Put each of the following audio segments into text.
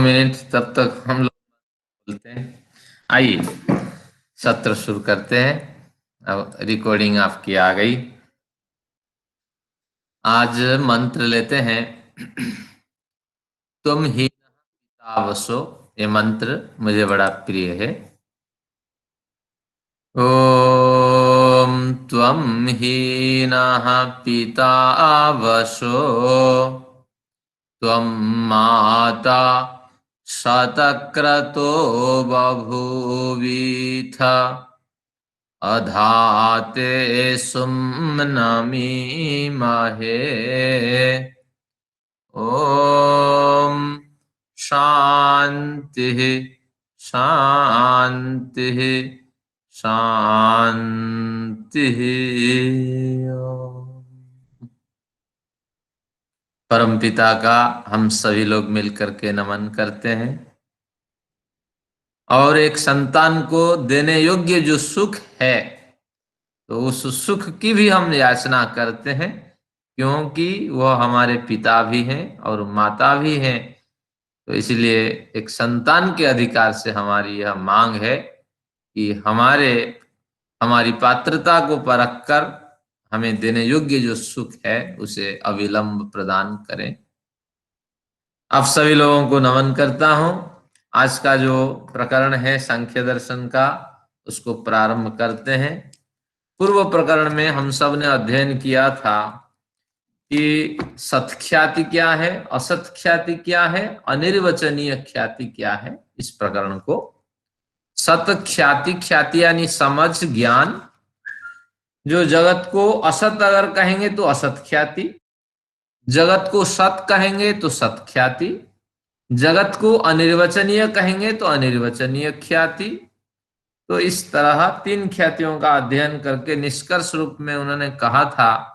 Minute तब तक हम लोग बोलते हैं। आइए सत्र शुरू करते हैं। अब रिकॉर्डिंग आपकी आ गई। आज मंत्र लेते हैं। तुम ही पितावसो। ये मंत्र मुझे बड़ा प्रिय है। ओम त्वं हीनः पितावसो त्वं माता शतक्रतो बभूवीथ अधाते सुम्नमीमहे। ओम शांति शांति शांति। परमपिता का हम सभी लोग मिलकर के नमन करते हैं और एक संतान को देने योग्य जो सुख है तो उस सुख की भी हम याचना करते हैं, क्योंकि वह हमारे पिता भी हैं और माता भी हैं। तो इसलिए एक संतान के अधिकार से हमारी यह मांग है कि हमारी पात्रता को परख कर हमें देने योग्य जो सुख है उसे अविलंब प्रदान करें। आप सभी लोगों को नमन करता हूं। आज का जो प्रकरण है सांख्य दर्शन का, उसको प्रारंभ करते हैं। पूर्व प्रकरण में हम सब ने अध्ययन किया था कि सत्ख्याति क्या है, असत ख्याति क्या है, अनिर्वचनीय ख्याति क्या है। इस प्रकरण को सत ख्याति, ख्याति यानी समझ, ज्ञान। जो जगत को असत अगर कहेंगे तो असत ख्याति, जगत को सत कहेंगे तो सत ख्याति, जगत को अनिर्वचनीय कहेंगे तो अनिर्वचनीय ख्याति। तो इस तरह तीन ख्यातियों का अध्ययन करके निष्कर्ष रूप में उन्होंने कहा था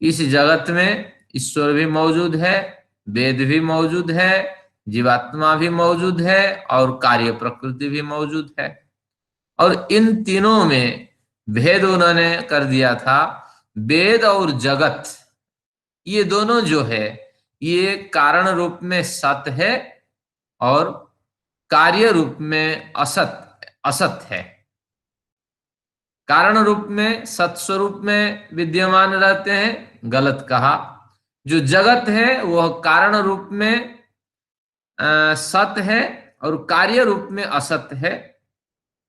इस जगत में ईश्वर भी मौजूद है, वेद भी मौजूद है, जीवात्मा भी मौजूद है और कार्य प्रकृति भी मौजूद है। और इन तीनों में भेद उन्होंने कर दिया था। वेद और जगत ये दोनों जो है ये कारण रूप में सत है और कार्य रूप में असत है। कारण रूप में सत स्वरूप में विद्यमान रहते हैं, गलत कहा। जो जगत है वह कारण रूप में सत है और कार्य रूप में असत है।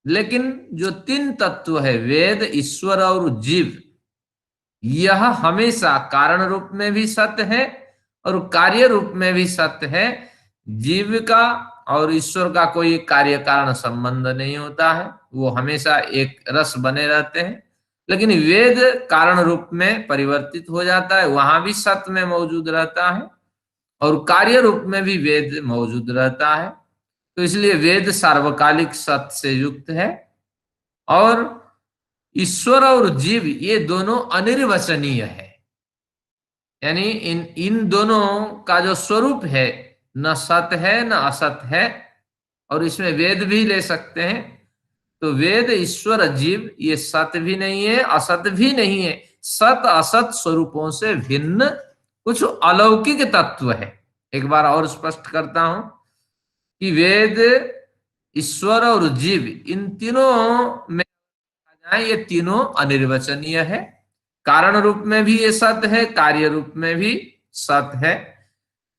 लेकिन जो तीन तत्व है वेद, ईश्वर और जीव, यह हमेशा कारण रूप में भी सत्य है और कार्य रूप में भी सत्य है। जीव का और ईश्वर का कोई कार्य कारण संबंध नहीं होता है, वो हमेशा एक रस बने रहते हैं। लेकिन वेद कारण रूप में परिवर्तित हो जाता है, वहां भी सत्य में मौजूद रहता है और कार्य रूप में भी वेद मौजूद रहता है। तो इसलिए वेद सार्वकालिक सत्य से युक्त है और ईश्वर और जीव ये दोनों अनिर्वचनीय है। यानी इन दोनों का जो स्वरूप है न सत्य है न असत है। और इसमें वेद भी ले सकते हैं। तो वेद, ईश्वर, जीव ये सत्य भी नहीं है, असत भी नहीं है। सत असत स्वरूपों से भिन्न कुछ अलौकिक तत्व है। एक बार और स्पष्ट करता हूं कि वेद, ईश्वर और जीव इन तीनों में ये तीनों अनिर्वचनीय है। कारण रूप में भी ये सत्य है, कार्य रूप में भी सत्य है।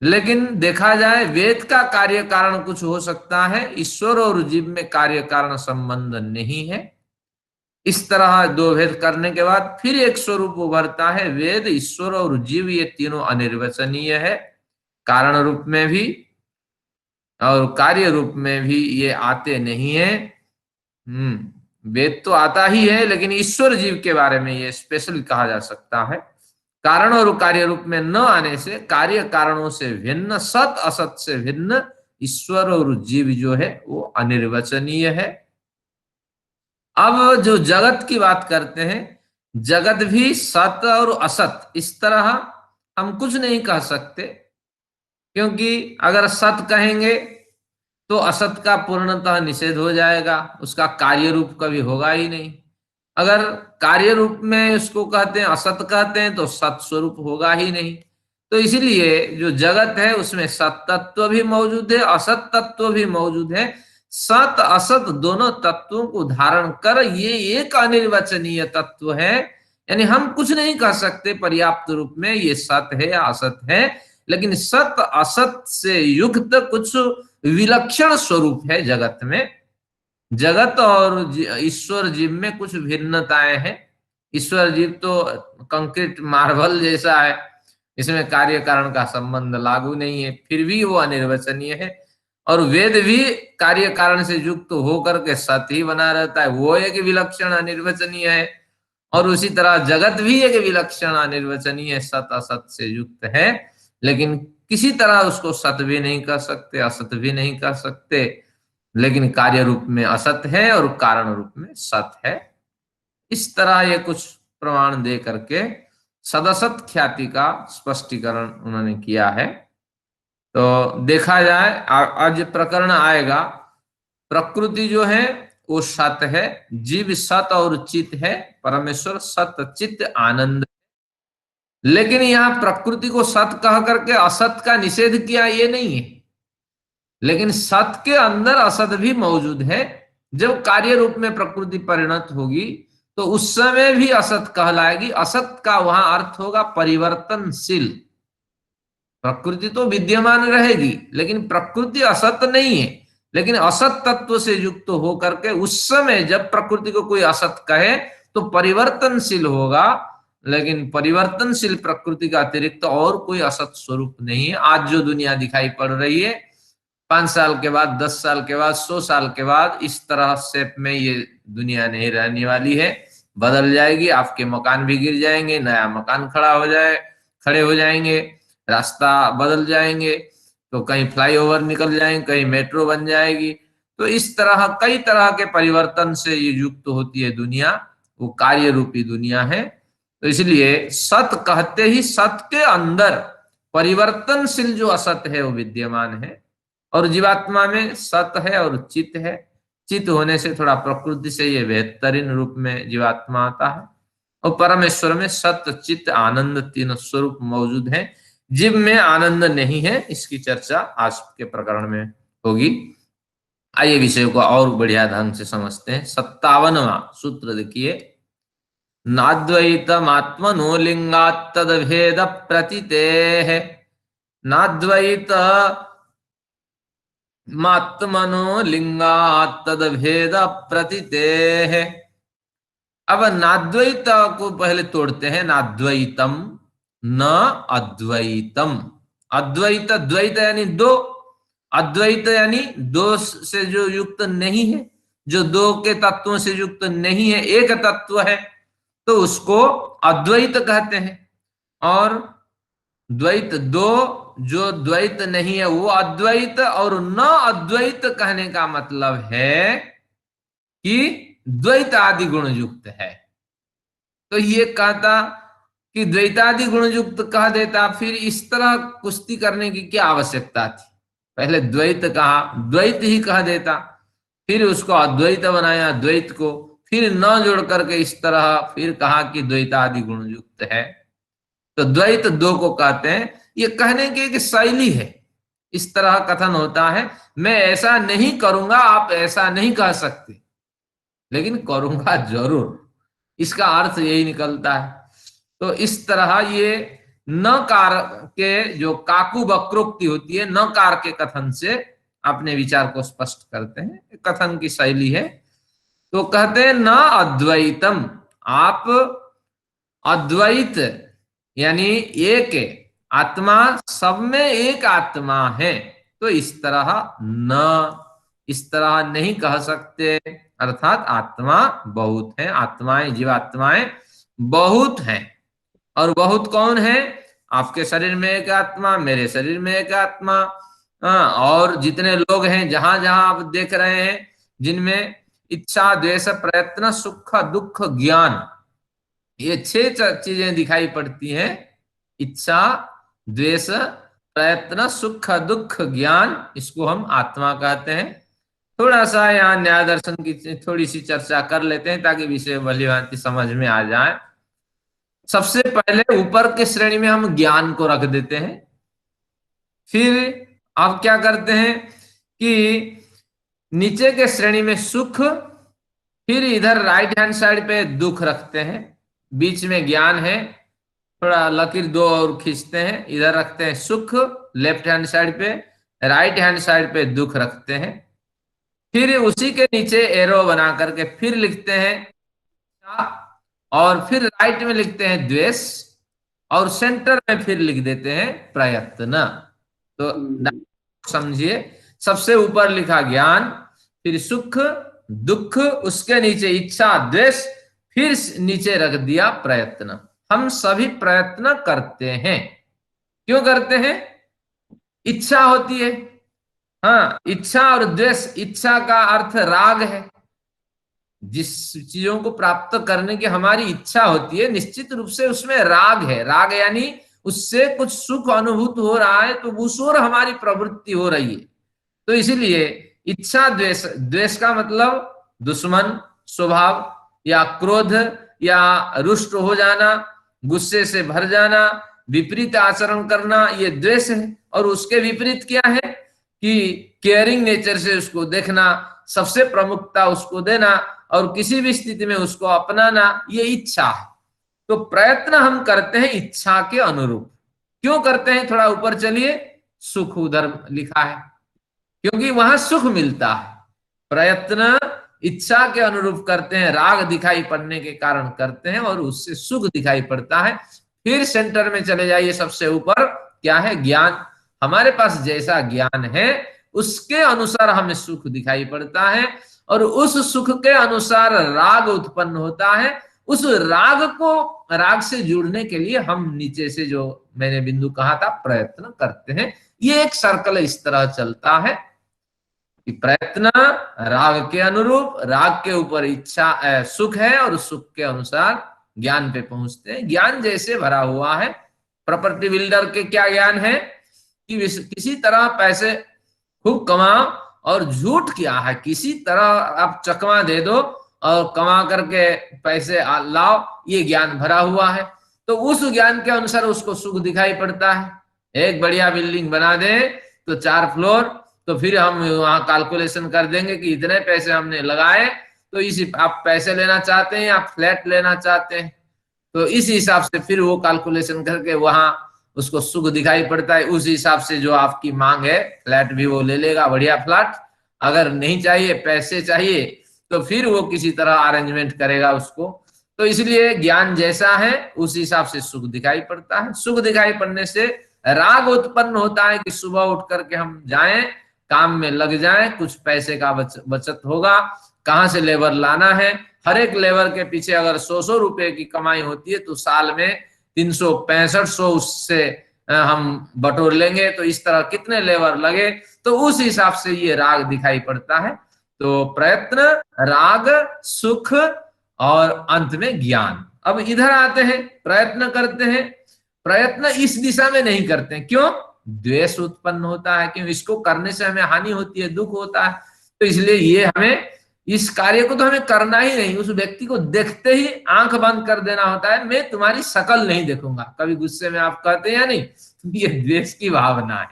लेकिन देखा जाए वेद का कार्य कारण कुछ हो सकता है, ईश्वर और जीव में कार्य कारण संबंध नहीं है। इस तरह दो भेद करने के बाद फिर एक स्वरूप उभरता है। वेद, ईश्वर और जीव ये तीनों अनिर्वचनीय है, कारण रूप में भी और कार्य रूप में भी ये आते नहीं है। वेद तो आता ही है, लेकिन ईश्वर जीव के बारे में ये स्पेशल कहा जा सकता है। कारण और कार्य रूप में न आने से कार्य कारणों से भिन्न, सत असत से भिन्न ईश्वर और जीव जो है वो अनिर्वचनीय है। अब जो जगत की बात करते हैं, जगत भी सत और असत इस तरह हम कुछ नहीं कह सकते, क्योंकि अगर सत कहेंगे तो असत का पूर्णतः निषेध हो जाएगा, उसका कार्य रूप कभी होगा ही नहीं। अगर कार्य रूप में उसको कहते हैं, असत कहते हैं, तो सत स्वरूप होगा ही नहीं। तो इसीलिए जो जगत है उसमें सत तत्व भी मौजूद है, असत तत्व भी मौजूद है। सत असत दोनों तत्वों को धारण कर ये एक अनिर्वचनीय तत्व है, यानी हम कुछ नहीं कह सकते पर्याप्त रूप में ये सत है या असत है, लेकिन सत असत से युक्त कुछ विलक्षण स्वरूप है जगत में। जगत और ईश्वर जीव में कुछ भिन्नताएं हैं। ईश्वर जीव तो कंक्रीट मार्बल जैसा है, इसमें कार्य कारण का संबंध लागू नहीं है, फिर भी वो अनिर्वचनीय है। और वेद भी कार्य कारण से युक्त होकर के सत ही बना रहता है, वो एक विलक्षण अनिर्वचनीय है। और उसी तरह जगत भी एक विलक्षण अनिर्वचनीय सत असत से युक्त है, लेकिन किसी तरह उसको सत भी नहीं कर सकते, असत भी नहीं कर सकते, लेकिन कार्य रूप में असत है और कारण रूप में सत है। इस तरह ये कुछ प्रमाण दे करके सदसत ख्याति का स्पष्टीकरण उन्होंने किया है। तो देखा जाए, आज प्रकरण आएगा, प्रकृति जो है वो सत है, जीव सत और चित है, परमेश्वर सत चित आनंद। लेकिन यहाँ प्रकृति को सत कह करके असत का निषेध किया ये नहीं है, लेकिन सत के अंदर असत भी मौजूद है। जब कार्य रूप में प्रकृति परिणत होगी तो उस समय भी असत कहलाएगी। असत का वहां अर्थ होगा परिवर्तनशील। प्रकृति तो विद्यमान रहेगी, लेकिन प्रकृति असत नहीं है, लेकिन असत तत्व से युक्त होकर के उस समय जब प्रकृति को कोई असत कहे तो परिवर्तनशील होगा। लेकिन परिवर्तनशील प्रकृति का अतिरिक्त और कोई असत स्वरूप नहीं है। आज जो दुनिया दिखाई पड़ रही है, 5 साल के बाद, 10 साल के बाद, 100 साल के बाद इस तरह शेप में ये दुनिया नहीं रहने वाली है, बदल जाएगी। आपके मकान भी गिर जाएंगे, नया मकान खड़े हो जाएंगे, रास्ता बदल जाएंगे, तो कहीं फ्लाईओवर निकल जाएंगे, कहीं मेट्रो बन जाएगी। तो इस तरह कई तरह के परिवर्तन से ये युक्त होती है दुनिया, वो कार्य रूपी दुनिया है। तो इसलिए सत कहते ही सत के अंदर परिवर्तनशील जो असत है वो विद्यमान है। और जीवात्मा में सत है और चित है। चित होने से थोड़ा प्रकृति से ये बेहतरीन रूप में जीवात्मा आता है। और परमेश्वर में सत चित आनंद तीनों स्वरूप मौजूद है। जीव में आनंद नहीं है, इसकी चर्चा आज के प्रकरण में होगी। आइए विषय को और बढ़िया ढंग से समझते हैं। 57वां सूत्र देखिए, नाद्वैतमात्मनो लिंगात् तद्भेद प्रतीतेः, नाद्वैत मात्मनो लिंगात् तद्भेद प्रतीतेः। अब नाद्वैत को पहले तोड़ते हैं। नाद्वैतम न अद्वैतम। अद्वैत, द्वैत यानी दो, अद्वैत यानी दो से जो युक्त नहीं है, जो दो के तत्वों से युक्त नहीं है, एक तत्व है, तो उसको अद्वैत कहते हैं। और द्वैत दो, जो द्वैत नहीं है वो अद्वैत। और न अद्वैत कहने का मतलब है कि द्वैत आदि गुण युक्त है। तो ये कहता कि द्वैतादि गुण युक्त कह देता, फिर इस तरह कुश्ती करने की क्या आवश्यकता थी। पहले द्वैत कहा, द्वैत ही कह देता, फिर उसको अद्वैत बनाया द्वैत को, फिर न जोड़ करके इस तरह फिर कहा कि द्वैतादि गुण युक्त है। तो द्वैत दो को कहते हैं। ये कहने की एक शैली है, इस तरह कथन होता है, मैं ऐसा नहीं करूंगा, आप ऐसा नहीं कह सकते, लेकिन करूंगा जरूर, इसका अर्थ यही निकलता है। तो इस तरह ये नकार के जो काकु वक्रोक्ति होती है, नकार के कथन से अपने विचार को स्पष्ट करते हैं, कथन की शैली है। तो कहते हैं न अद्वैतम, आप अद्वैत यानी एक आत्मा, सब में एक आत्मा है, तो इस तरह न, इस तरह नहीं कह सकते। अर्थात आत्मा बहुत है, आत्माएं, जीवात्माएं बहुत हैं। और बहुत कौन है? आपके शरीर में एक आत्मा, मेरे शरीर में एक आत्मा, और जितने लोग हैं जहां जहां आप देख रहे हैं, जिनमें इच्छा द्वेष प्रयत्न सुख दुख ज्ञान, ये 6 चीजें दिखाई पड़ती हैं। इच्छा द्वेष प्रयत्न सुख दुख ज्ञान, इसको हम आत्मा कहते हैं। थोड़ा सा यहाँ न्याय दर्शन की थोड़ी सी चर्चा कर लेते हैं ताकि विषय भली भांति समझ में आ जाए। सबसे पहले ऊपर के श्रेणी में हम ज्ञान को रख देते हैं, फिर अब क्या करते हैं कि नीचे के श्रेणी में सुख, फिर इधर राइट हैंड साइड पे दुख रखते हैं, बीच में ज्ञान है, थोड़ा लकीर दो और खींचते हैं, इधर रखते हैं सुख लेफ्ट हैंड साइड पे, राइट हैंड साइड पे दुख रखते हैं, फिर उसी के नीचे एरो बना करके फिर लिखते हैं इच्छा, और फिर राइट में लिखते हैं द्वेष, और सेंटर में फिर लिख देते हैं प्रयत्न। तो समझिए, सबसे ऊपर लिखा ज्ञान, फिर सुख दुख, उसके नीचे इच्छा द्वेष, फिर नीचे रख दिया प्रयत्न। हम सभी प्रयत्न करते हैं, क्यों करते हैं? इच्छा होती है। हाँ, इच्छा और द्वेष, इच्छा का अर्थ राग है, जिस चीजों को प्राप्त करने की हमारी इच्छा होती है निश्चित रूप से उसमें राग है, राग यानी उससे कुछ सुख अनुभूत हो रहा है, तो उस ओर हमारी प्रवृत्ति हो रही है। तो इसीलिए इच्छा द्वेष, द्वेष का मतलब दुश्मन स्वभाव या क्रोध या रुष्ट हो जाना, गुस्से से भर जाना, विपरीत आचरण करना, ये द्वेष है। और उसके विपरीत क्या है कि केयरिंग नेचर से उसको देखना, सबसे प्रमुखता उसको देना और किसी भी स्थिति में उसको अपनाना, ये इच्छा है। तो प्रयत्न हम करते हैं इच्छा के अनुरूप। क्यों करते हैं? थोड़ा ऊपर चलिए, सुख उधर लिखा है, क्योंकि वहां सुख मिलता है। प्रयत्न इच्छा के अनुरूप करते हैं, राग दिखाई पड़ने के कारण करते हैं और उससे सुख दिखाई पड़ता है। फिर सेंटर में चले जाइए, सबसे ऊपर क्या है? ज्ञान। हमारे पास जैसा ज्ञान है उसके अनुसार हमें सुख दिखाई पड़ता है, और उस सुख के अनुसार राग उत्पन्न होता है। उस राग को, राग से जुड़ने के लिए हम नीचे से जो मैंने बिंदु कहा था प्रयत्न करते हैं। ये एक सर्कल इस तरह चलता है कि प्रयत्न राग के अनुरूप, राग के ऊपर इच्छा सुख है, और सुख के अनुसार ज्ञान पे पहुंचते हैं। ज्ञान जैसे भरा हुआ है, प्रॉपर्टी बिल्डर के क्या ज्ञान है कि किसी तरह पैसे खूब कमाओ, और झूठ क्या है, किसी तरह आप चकमा दे दो और कमा करके पैसे लाओ, ये ज्ञान भरा हुआ है। तो उस ज्ञान के अनुसार उसको सुख दिखाई पड़ता है। एक बढ़िया बिल्डिंग बना दे तो 4 फ्लोर, तो फिर हम वहां कैलकुलेशन कर देंगे कि इतने पैसे हमने लगाए, तो इस आप पैसे लेना चाहते हैं या फ्लैट लेना चाहते हैं, तो इस हिसाब से फिर वो कैलकुलेशन करके वहां उसको सुख दिखाई पड़ता है। उस हिसाब से जो आपकी मांग है, फ्लैट भी वो ले लेगा, बढ़िया फ्लैट। अगर नहीं चाहिए, पैसे चाहिए, तो फिर वो किसी तरह अरेंजमेंट करेगा उसको। तो इसलिए ज्ञान जैसा है उस हिसाब से सुख दिखाई पड़ता है। सुख दिखाई पड़ने से राग उत्पन्न होता है कि सुबह उठ करके हम जाएं, काम में लग जाएं, कुछ पैसे का बचत होगा, कहां से लेबर लाना है। हर एक लेबर के पीछे अगर 100-100 रुपए की कमाई होती है तो साल में 365 उससे हम बटोर लेंगे, तो इस तरह कितने लेबर लगे, तो उस हिसाब से ये राग दिखाई पड़ता है। तो प्रयत्न, राग, सुख और अंत में ज्ञान। अब इधर आते हैं, प्रयत्न करते हैं, प्रयत्न इस दिशा में नहीं करते हैं। क्यों? द्वेष उत्पन्न होता है, क्यों? इसको करने से हमें हानि होती है, दुख होता है। तो इसलिए ये हमें, इस कार्य को तो हमें करना ही नहीं, उस व्यक्ति को देखते ही आंख बंद कर देना होता है, मैं तुम्हारी शकल नहीं देखूंगा। कभी गुस्से में आप कहते हैं या नहीं? ये द्वेष की भावना है,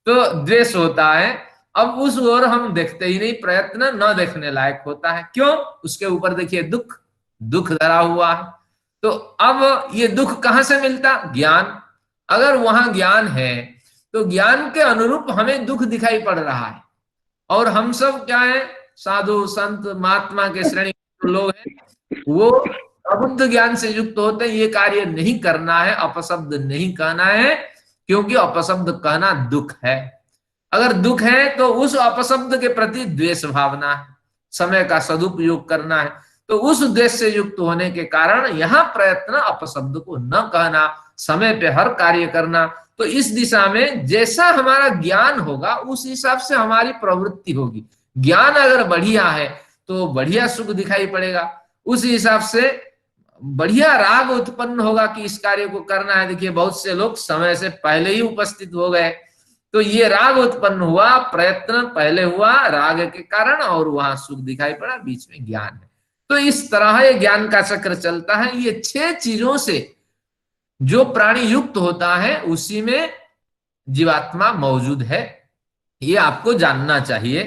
तो द्वेष होता है। अब उस ओर हम देखते ही नहीं, प्रयत्न न देखने लायक होता है। क्यों? उसके ऊपर देखिए दुख, दुख धरा हुआ है। तो अब ये दुख कहां से मिलता? ज्ञान। अगर वहां ज्ञान है तो ज्ञान के अनुरूप हमें दुख दिखाई पड़ रहा है। और हम सब क्या है? साधु संत महात्मा के श्रेणी के लोग हैं, वो प्रबुद्ध ज्ञान से युक्त होते हैं। ये कार्य नहीं करना है, अपशब्द नहीं कहना है, क्योंकि अपशब्द कहना दुख है। अगर दुख है तो उस अपशब्द के प्रति द्वेष भावना है, समय का सदुपयोग करना है। तो उस द्वेष से युक्त होने के कारण यहाँ प्रयत्न अपशब्द को न कहना, समय पे हर कार्य करना। तो इस दिशा में जैसा हमारा ज्ञान होगा उस हिसाब से हमारी प्रवृत्ति होगी। ज्ञान अगर बढ़िया है तो बढ़िया सुख दिखाई पड़ेगा, उस हिसाब से बढ़िया राग उत्पन्न होगा कि इस कार्य को करना है। देखिए बहुत से लोग समय से पहले ही उपस्थित हो गए, तो ये राग उत्पन्न हुआ, प्रयत्न पहले हुआ राग के कारण, और वहां सुख दिखाई पड़ा, बीच में ज्ञान है। तो इस तरह ये ज्ञान का चक्र चलता है। ये 6 चीजों से जो प्राणी युक्त होता है उसी में जीवात्मा मौजूद है, ये आपको जानना चाहिए।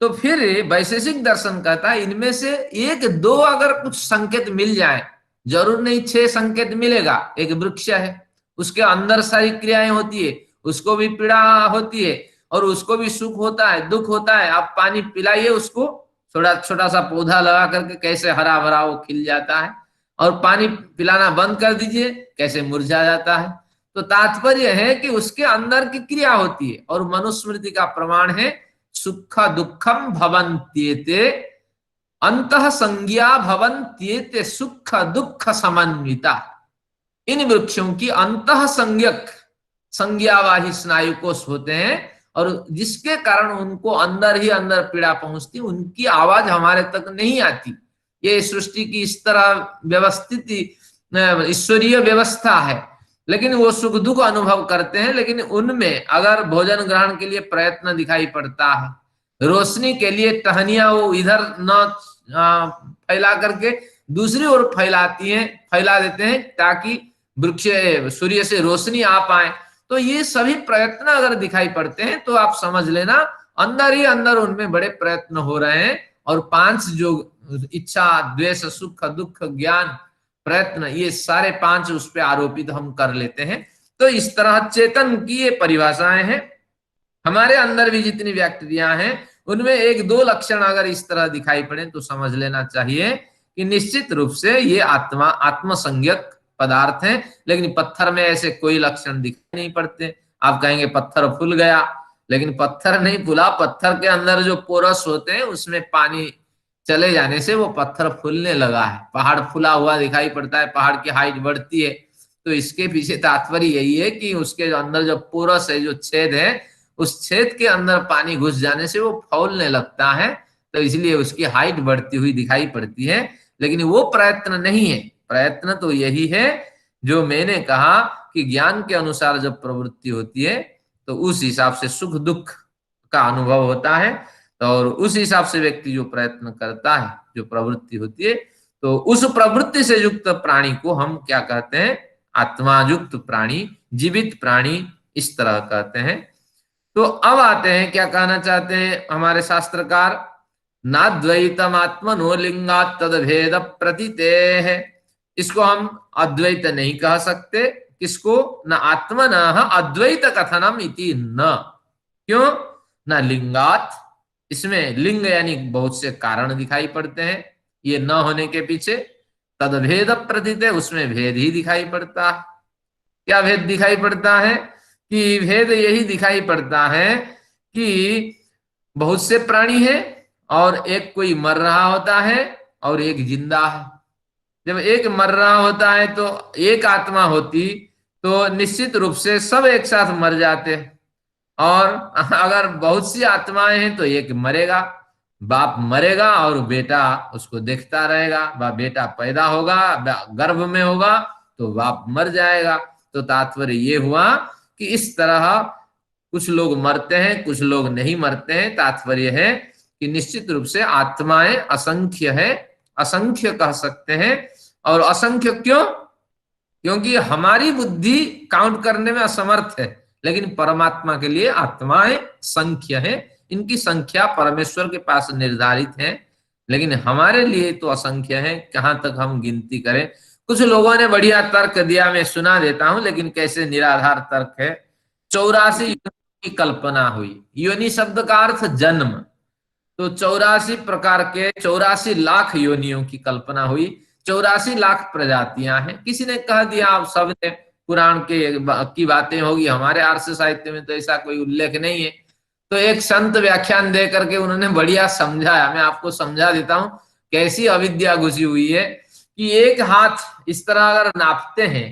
तो फिर वैशेषिक दर्शन कहता है इनमें से एक दो अगर कुछ संकेत मिल जाए, जरूर नहीं 6 संकेत मिलेगा। एक वृक्ष है, उसके अंदर सारी क्रियाएं होती है, उसको भी पीड़ा होती है और उसको भी सुख होता है, दुख होता है। आप पानी पिलाइए उसको, थोड़ा छोटा सा पौधा लगा करके कैसे हरा भरा वो खिल जाता है, और पानी पिलाना बंद कर दीजिए कैसे मुरझा जाता है। तो तात्पर्य है कि उसके अंदर की क्रिया होती है। और मनुस्मृति का प्रमाण है सुख दुखम भवन्त्येते अंतः संज्ञा भवन्त्येते सुख दुख समन्विता। इन वृक्षों की अंतः संज्ञक संज्ञावाही स्नायु कोष होते हैं, और जिसके कारण उनको अंदर ही अंदर पीड़ा पहुंचती, उनकी आवाज हमारे तक नहीं आती। ये सृष्टि की इस तरह व्यवस्थित ईश्वरीय व्यवस्था है। लेकिन वो सुख दुख अनुभव करते हैं, लेकिन उनमें अगर भोजन ग्रहण के लिए प्रयत्न दिखाई पड़ता है, रोशनी के लिए टहनियां वो इधर न फैला करके दूसरी ओर फैला देते हैं ताकि वृक्ष सूर्य से रोशनी आ पाए, तो ये सभी प्रयत्न अगर दिखाई पड़ते हैं तो आप समझ लेना अंदर ही अंदर उनमें बड़े प्रयत्न हो रहे हैं। और 5 जो इच्छा द्वेष सुख दुख ज्ञान प्रयत्न, ये सारे 5 उस पर आरोपित हम कर लेते हैं। तो इस तरह चेतन की ये परिभाषाएं हैं। हमारे अंदर भी जितनी व्यक्तियां हैं उनमें एक दो लक्षण अगर इस तरह दिखाई पड़े तो समझ लेना चाहिए कि निश्चित रूप से ये आत्मसंज्ञक पदार्थ हैं। लेकिन पत्थर में ऐसे कोई लक्षण दिखाई नहीं पड़ते। आप कहेंगे पत्थर फूल गया, लेकिन पत्थर नहीं फूला, पत्थर के अंदर जो पोरस होते हैं उसमें पानी चले जाने से वो पत्थर फूलने लगा है। पहाड़ फूला हुआ दिखाई पड़ता है, पहाड़ की हाइट बढ़ती है, तो इसके पीछे तात्पर्य यही है कि उसके अंदर जो पोरस है, जो छेद है, उस छेद के अंदर पानी घुस जाने से वो फौलने लगता है, तो इसलिए उसकी हाइट बढ़ती हुई दिखाई पड़ती है। लेकिन वो प्रयत्न नहीं है। प्रयत्न तो यही है जो मैंने कहा कि ज्ञान के अनुसार जब प्रवृत्ति होती है तो उस हिसाब से सुख दुख का अनुभव होता है, और उस हिसाब से व्यक्ति जो प्रयत्न करता है, जो प्रवृत्ति होती है, तो उस प्रवृत्ति से युक्त प्राणी को हम क्या कहते हैं? आत्मा युक्त प्राणी, जीवित प्राणी, इस तरह कहते हैं। तो अब आते हैं, क्या कहना चाहते हैं हमारे शास्त्रकार? नाद्वैतम आत्मनो लिंगात् तद भेद प्रतीते है। इसको हम अद्वैत नहीं कह सकते। किसको? न आत्मन अद्वैत कथनम इति न। क्यों? न लिंगात, इसमें लिंग यानी बहुत से कारण दिखाई पड़ते हैं, ये न होने के पीछे। तद भेद प्रतीत है, उसमें भेद ही दिखाई पड़ता है। क्या भेद दिखाई पड़ता है? कि भेद यही दिखाई पड़ता है कि बहुत से प्राणी हैं और एक कोई मर रहा होता है और एक जिंदा है। जब एक मर रहा होता है तो एक आत्मा होती तो निश्चित रूप से सब एक साथ मर जाते हैं, और अगर बहुत सी आत्माएं हैं तो एक मरेगा, बाप मरेगा और बेटा उसको देखता रहेगा। बेटा पैदा होगा, गर्भ में होगा तो बाप मर जाएगा। तो तात्पर्य ये हुआ कि इस तरह कुछ लोग मरते हैं, कुछ लोग नहीं मरते हैं। तात्पर्य है कि निश्चित रूप से आत्माएं असंख्य है, असंख्य कह सकते हैं। और असंख्य क्यों? क्योंकि हमारी बुद्धि काउंट करने में असमर्थ है, लेकिन परमात्मा के लिए आत्माएं संख्य है। इनकी संख्या परमेश्वर के पास निर्धारित है, लेकिन हमारे लिए तो असंख्य है। कहां तक हम गिनती करें? कुछ लोगों ने बढ़िया तर्क दिया, मैं सुना देता हूं, लेकिन कैसे निराधार तर्क है। 84 की कल्पना हुई। योनि शब्द का अर्थ जन्म, तो 84 प्रकार के 84 लाख योनियों की कल्पना हुई। 84 लाख प्रजातियां हैं। किसी ने कह दिया, आप सब ने पुराण के की बातें होगी, हमारे आर्ष साहित्य में तो ऐसा कोई उल्लेख नहीं है। तो एक संत व्याख्यान दे करके उन्होंने बढ़िया समझाया, मैं आपको समझा देता हूं कैसी अविद्या घुसी हुई है। कि एक हाथ इस तरह अगर नापते हैं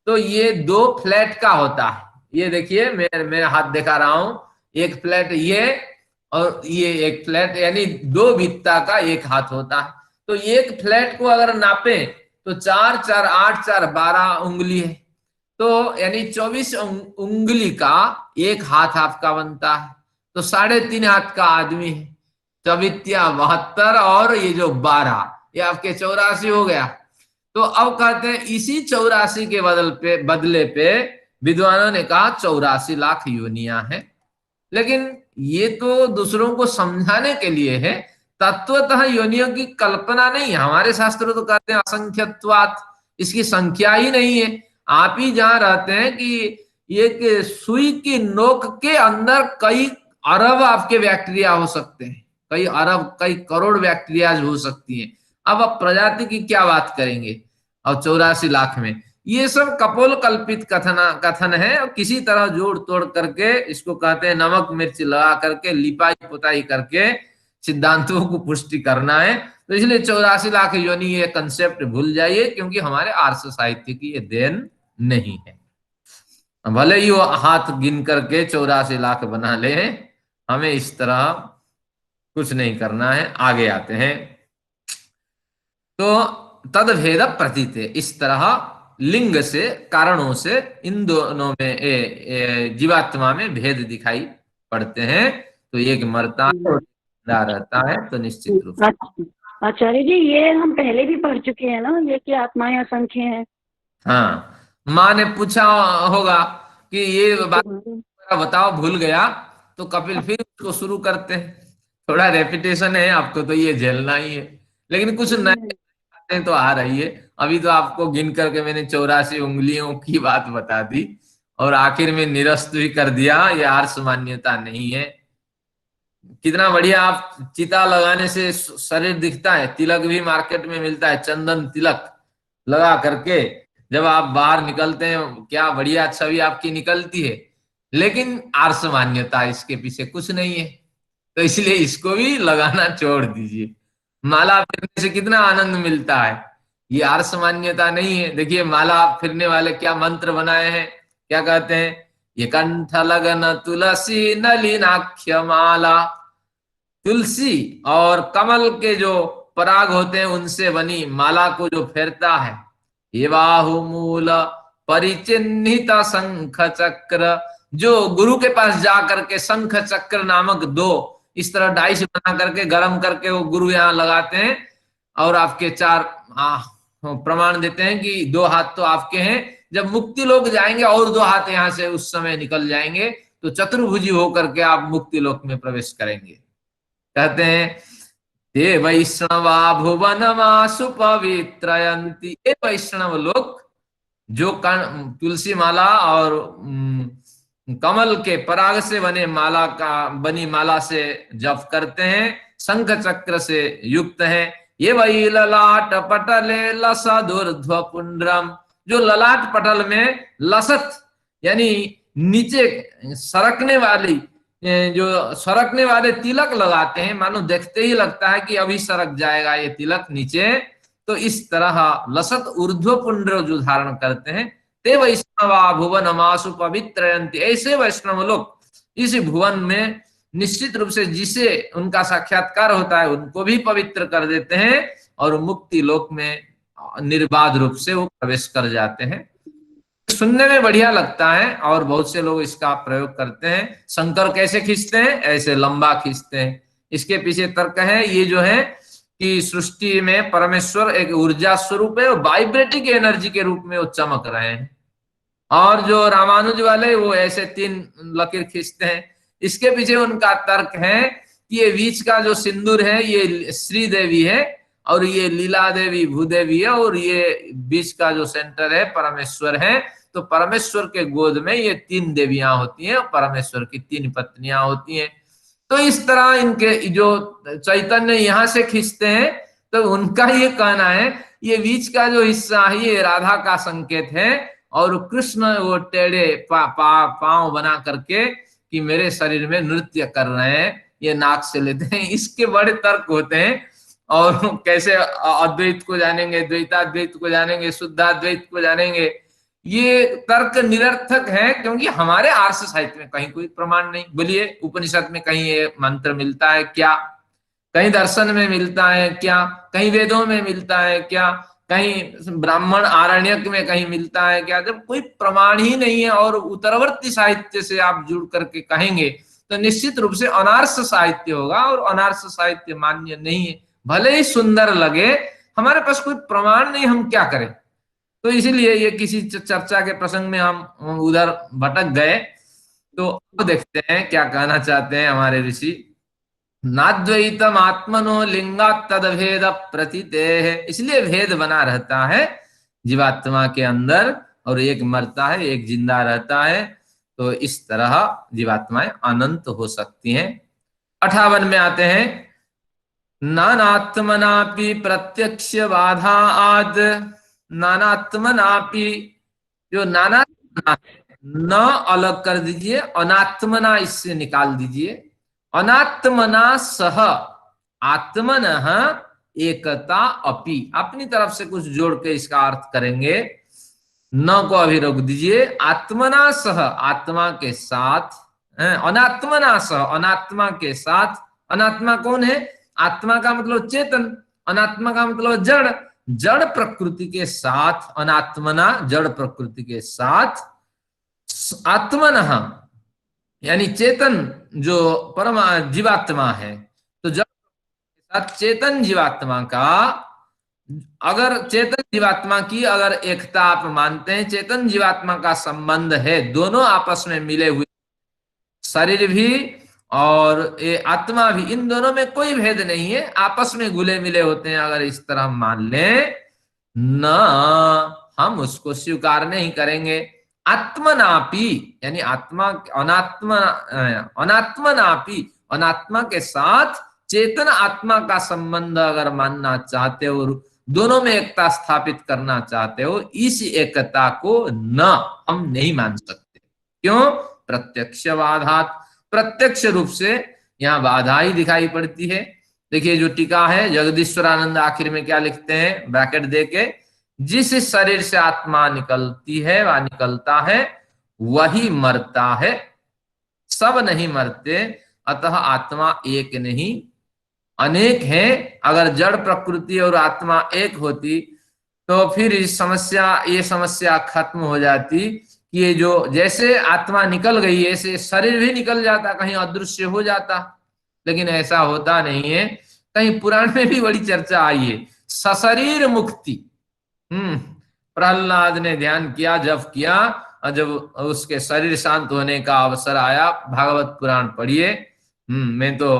तो ये 2 फ्लैट का होता है। ये देखिए, मैं हाथ दिखा रहा हूं, एक फ्लैट ये और ये एक फ्लैट, यानी 2 बित्ता का एक हाथ होता है। तो एक फ्लैट को अगर नापे तो 4 4 8 4 12 उंगली है, तो यानी 24 उंगली का एक हाथ आपका बनता है। तो 3.5 हाथ का आदमी है। 24 72 और ये जो 12, ये आपके 84 हो गया। तो अब कहते हैं इसी 84 के बदले पे विद्वानों ने कहा 84 लाख योनियां हैं। लेकिन ये तो दूसरों को समझाने के लिए है, तत्वतः योनियों की कल्पना नहीं है। हमारे शास्त्र तो कहते हैं असंख्यत्वात्, इसकी संख्या ही नहीं है। आप ही जहां रहते हैं कि एक सुई की नोक के अंदर कई अरब आपके बैक्टीरिया हो सकते हैं, कई अरब कई करोड़ बैक्टीरिया हो सकती हैं। अब आप प्रजाति की क्या बात करेंगे और 84 लाख में। ये सब कपोल कल्पित कथन है, और किसी तरह जोड़ तोड़ करके इसको कहते हैं नमक मिर्च लगा करके लिपाई पुताई करके सिद्धांतों को पुष्टि करना है। तो इसलिए 84 लाख योनि ये कंसेप्ट भूल जाइए, क्योंकि हमारे आर्ष साहित्य की ये देन नहीं है। भले ही वो हाथ गिन करके 84 लाख बना ले, हमें इस तरह कुछ नहीं करना है। आगे आते हैं, तो तद भेद प्रतीत है, इस तरह लिंग से कारणों से इन दोनों में जीवात्मा में भेद दिखाई पड़ते हैं। तो एक मरता है और जिंदा रहता है, तो निश्चित रूप से। आचार्य जी, ये हम पहले भी पढ़ चुके हैं ना, ये कि आत्माएं असंख्य हैं। हाँ, माँ ने पूछा होगा कि ये बात बताओ, भूल गया, तो कपिल फिर उसको शुरू करते हैं। थोड़ा रेपिटेशन है आपको, तो ये झेलना ही है। लेकिन कुछ नए बातें तो आ रही है। अभी तो आपको गिन करके मैंने 84 उंगलियों की बात बता दी, और आखिर में निरस्त भी कर दिया, ये आर्ष मान्यता नहीं है। कितना बढ़िया, आप चिता लगाने से शरीर दिखता है। तिलक भी मार्केट में मिलता है, चंदन तिलक लगा करके जब आप बाहर निकलते हैं, क्या बढ़िया छवि आपकी निकलती है। लेकिन आर्ष मान्यता इसके पीछे कुछ नहीं है, तो इसलिए इसको भी लगाना छोड़ दीजिए। माला फिरने से कितना आनंद मिलता है, ये आर्ष मान्यता नहीं है। देखिए माला फिरने वाले क्या मंत्र बनाए हैं, क्या कहते हैं, ये कंठ लगन तुलसी नलिनाख्य माला। तुलसी और कमल के जो पराग होते हैं उनसे बनी माला को जो फेरता है, ये बाहु मूल परिचिन्हित शंख चक्र। जो गुरु के पास जा करके शंख चक्र नामक दो इस तरह डाइस बना करके गरम करके वो गुरु यहाँ लगाते हैं, और आपके चार प्रमाण देते हैं कि 2 हाथ तो आपके हैं। जब मुक्ति लोक जाएंगे और 2 हाथ यहाँ से उस समय निकल जाएंगे, तो चतुर्भुजी होकर के आप मुक्ति लोक में प्रवेश करेंगे। कहते हैं ये वैष्णवा भुवन मासु पवित्रयंती। ये वैष्णव लोग जो तुलसी माला और कमल के पराग से बनी माला से जप करते हैं, शंख चक्र से युक्त हैं। ये वही ललाट पटले लसदुर्ध्व पुंड्रम। जो ललाट पटल में लसत यानी नीचे सरकने वाली, जो सरकने वाले तिलक लगाते हैं, मानो देखते ही लगता है कि अभी सरक जाएगा ये तिलक नीचे। तो इस तरह लसत ऊर्ध्व पुंड्र जो धारण करते हैं, ते वैष्णवा भुवन मासु पवित्रयन्ति। ऐसे वैष्णव लोग इस भुवन में निश्चित रूप से जिसे उनका साक्षात्कार होता है उनको भी पवित्र कर देते हैं, और मुक्ति लोक में निर्बाध रूप से वो प्रवेश कर जाते हैं। सुनने में बढ़िया लगता है, और बहुत से लोग इसका प्रयोग करते हैं। शंकर कैसे खींचते हैं, ऐसे लंबा खींचते हैं। इसके पीछे तर्क है ये जो है कि सृष्टि में परमेश्वर एक ऊर्जा स्वरूप है, और वाइब्रेटिंग एनर्जी के रूप में वो चमक रहे हैं। और जो रामानुज वाले वो ऐसे 3 लकीर खींचते हैं। इसके पीछे उनका तर्क है कि ये बीच का जो सिंदूर है ये श्री देवी है, और ये लीला देवी भूदेवी है, और ये बीच का जो सेंटर है परमेश्वर है। तो परमेश्वर के गोद में ये 3 देवियां होती हैं, परमेश्वर की 3 पत्नियां होती हैं। तो इस तरह इनके जो चैतन्य यहाँ से खींचते हैं, तो उनका ये कहना है ये बीच का जो हिस्सा है ये राधा का संकेत है, और कृष्ण वो टेढ़े पांव बना करके कि मेरे शरीर में नृत्य कर रहे हैं, ये नाक से लेते हैं। इसके बड़े तर्क होते हैं, और कैसे अद्वैत को जानेंगे, द्वैताद्वैत को जानेंगे, शुद्धाद्वैत को जानेंगे। ये तर्क निरर्थक है, क्योंकि हमारे आर्ष साहित्य में कहीं कोई प्रमाण नहीं। बोलिए उपनिषद में कहीं ये मंत्र मिलता है क्या, कहीं दर्शन में मिलता है क्या, कहीं वेदों में मिलता है क्या, कहीं ब्राह्मण आरण्यक में कहीं मिलता है क्या। जब कोई प्रमाण ही नहीं है और उत्तरवर्ती साहित्य से आप जुड़ करके कहेंगे, तो निश्चित रूप से अनार्ष साहित्य होगा, और अनार्ष साहित्य मान्य नहीं है। भले ही सुंदर लगे, हमारे पास कोई प्रमाण नहीं, हम क्या करें। तो इसीलिए ये किसी चर्चा के प्रसंग में हम उधर भटक गए। तो अब देखते हैं क्या कहना चाहते हैं हमारे ऋषि। नाद्वैतम आत्मनो लिंगात तदभेद प्रतीतेः, इसलिए भेद बना रहता है जीवात्मा के अंदर, और एक मरता है एक जिंदा रहता है। तो इस तरह जीवात्माएं अनंत हो सकती हैं। 58 में आते हैं, नानात्मनापि प्रत्यक्ष बाधा आद। नानात्मनापि, जो नानात्मना न अलग कर दीजिए, अनात्मना इससे निकाल दीजिए। अनात्मना सह आत्मनः एकता अपि, अपनी तरफ से कुछ जोड़ के इसका अर्थ करेंगे। न को अभी रोक दीजिए, आत्मना सह आत्मा के साथ, अनात्मना सह अनात्मा के साथ। अनात्मा कौन है? आत्मा का मतलब चेतन, अनात्मा का मतलब जड़। जड़ प्रकृति के साथ, अनात्मना जड़ प्रकृति के साथ, आत्मनः यानी चेतन जो परम जीवात्मा है, तो जड़ के साथ चेतन जीवात्मा का, अगर चेतन जीवात्मा की अगर एकता आप मानते हैं, चेतन जीवात्मा का संबंध है, दोनों आपस में मिले हुए, शरीर भी और ये आत्मा भी, इन दोनों में कोई भेद नहीं है, आपस में घुले मिले होते हैं, अगर इस तरह मान लें, न हम उसको स्वीकार नहीं करेंगे। आत्मनापी यानी आत्मा, अनात्मा, अनात्मनापी अनात्मा के साथ चेतन आत्मा का संबंध अगर मानना चाहते हो, दोनों में एकता स्थापित करना चाहते हो, इस एकता को न हम नहीं मान सकते। क्यों? प्रत्यक्षवादात, प्रत्यक्ष रूप से यहाँ बाधा ही दिखाई पड़ती है। देखिए जो टीका है, जगदीश्वरानंद आखिर में क्या लिखते हैं, ब्रैकेट देके, जिस शरीर से आत्मा निकलती है व निकलता है वही मरता है, सब नहीं मरते, अतः आत्मा एक नहीं अनेक है। अगर जड़ प्रकृति और आत्मा एक होती तो फिर इस समस्या, ये समस्या खत्म हो जाती कि ये जो जैसे आत्मा निकल गई ऐसे शरीर भी निकल जाता, कहीं अदृश्य हो जाता, लेकिन ऐसा होता नहीं है। कहीं पुराण में भी बड़ी चर्चा आई है, सशरीर मुक्ति। प्रहलाद ने ध्यान किया, जब किया, और जब उसके शरीर शांत होने का अवसर आया, भागवत पुराण पढ़िए। मैं तो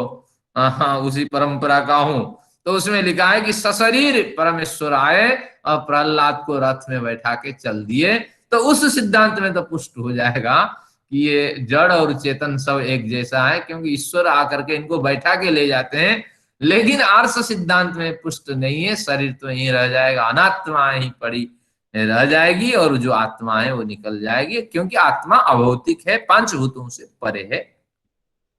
उसी परंपरा का हूं, तो उसमें लिखा है कि सशरीर परमेश्वर आए और प्रहलाद को रथ में बैठा के चल दिए। तो उस सिद्धांत में तो पुष्ट हो जाएगा कि ये जड़ और चेतन सब एक जैसा है, क्योंकि ईश्वर आकर के इनको बैठा के ले जाते हैं। लेकिन आर्ष सिद्धांत में पुष्ट नहीं है, शरीर तो यहीं रह जाएगा, अनात्मा ही पड़ी रह जाएगी, और जो आत्मा है वो निकल जाएगी, क्योंकि आत्मा अभौतिक है, पांच भूतों से परे है।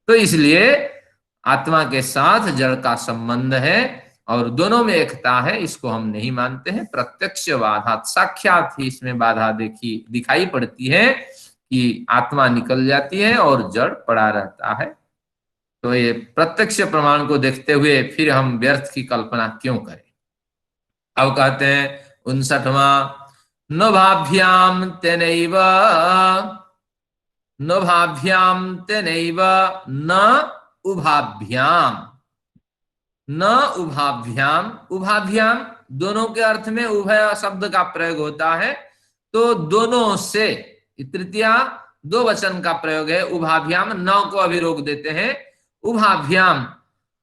तो इसलिए आत्मा के साथ जड़ का संबंध है और दोनों में एकता है, इसको हम नहीं मानते हैं। प्रत्यक्ष बाधा, साक्षात ही इसमें बाधा दिखाई पड़ती है कि आत्मा निकल जाती है और जड़ पड़ा रहता है। तो ये प्रत्यक्ष प्रमाण को देखते हुए फिर हम व्यर्थ की कल्पना क्यों करें। अब कहते हैं 59वां, न भाभ्याम तेनैव, न भाभ्याम तेनैव न उभाभ्याम, न उभाभ्याम। उभाभ्याम दोनों के अर्थ में उभय शब्द का प्रयोग होता है, तो दोनों से, तृतीया दो वचन का प्रयोग है। उभाभ्याम, न को अभी रोक देते हैं। उभाभ्याम,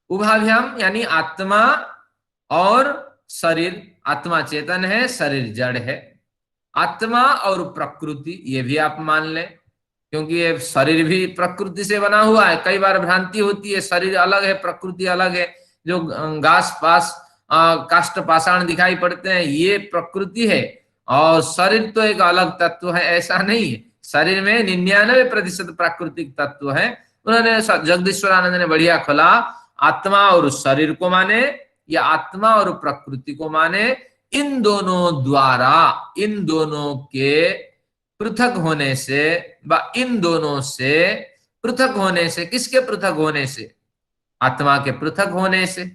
उभाभ्याम यानी आत्मा और शरीर, आत्मा चेतन है, शरीर जड़ है। आत्मा और प्रकृति, ये भी आप मान लें, क्योंकि ये शरीर भी प्रकृति से बना हुआ है। कई बार भ्रांति होती है, शरीर अलग है प्रकृति अलग है। जो घास पास काष्ठ पाषाण दिखाई पड़ते हैं, ये प्रकृति है, और शरीर तो एक अलग तत्व है, ऐसा नहीं है। शरीर में 99% प्राकृतिक तत्व है। उन्होंने, जगदीश्वरानंद ने बढ़िया खोला, आत्मा और शरीर को माने या आत्मा और प्रकृति को माने, इन दोनों द्वारा, इन दोनों के पृथक होने से, इन दोनों से पृथक होने से, किसके पृथक होने से? आत्मा के पृथक होने से।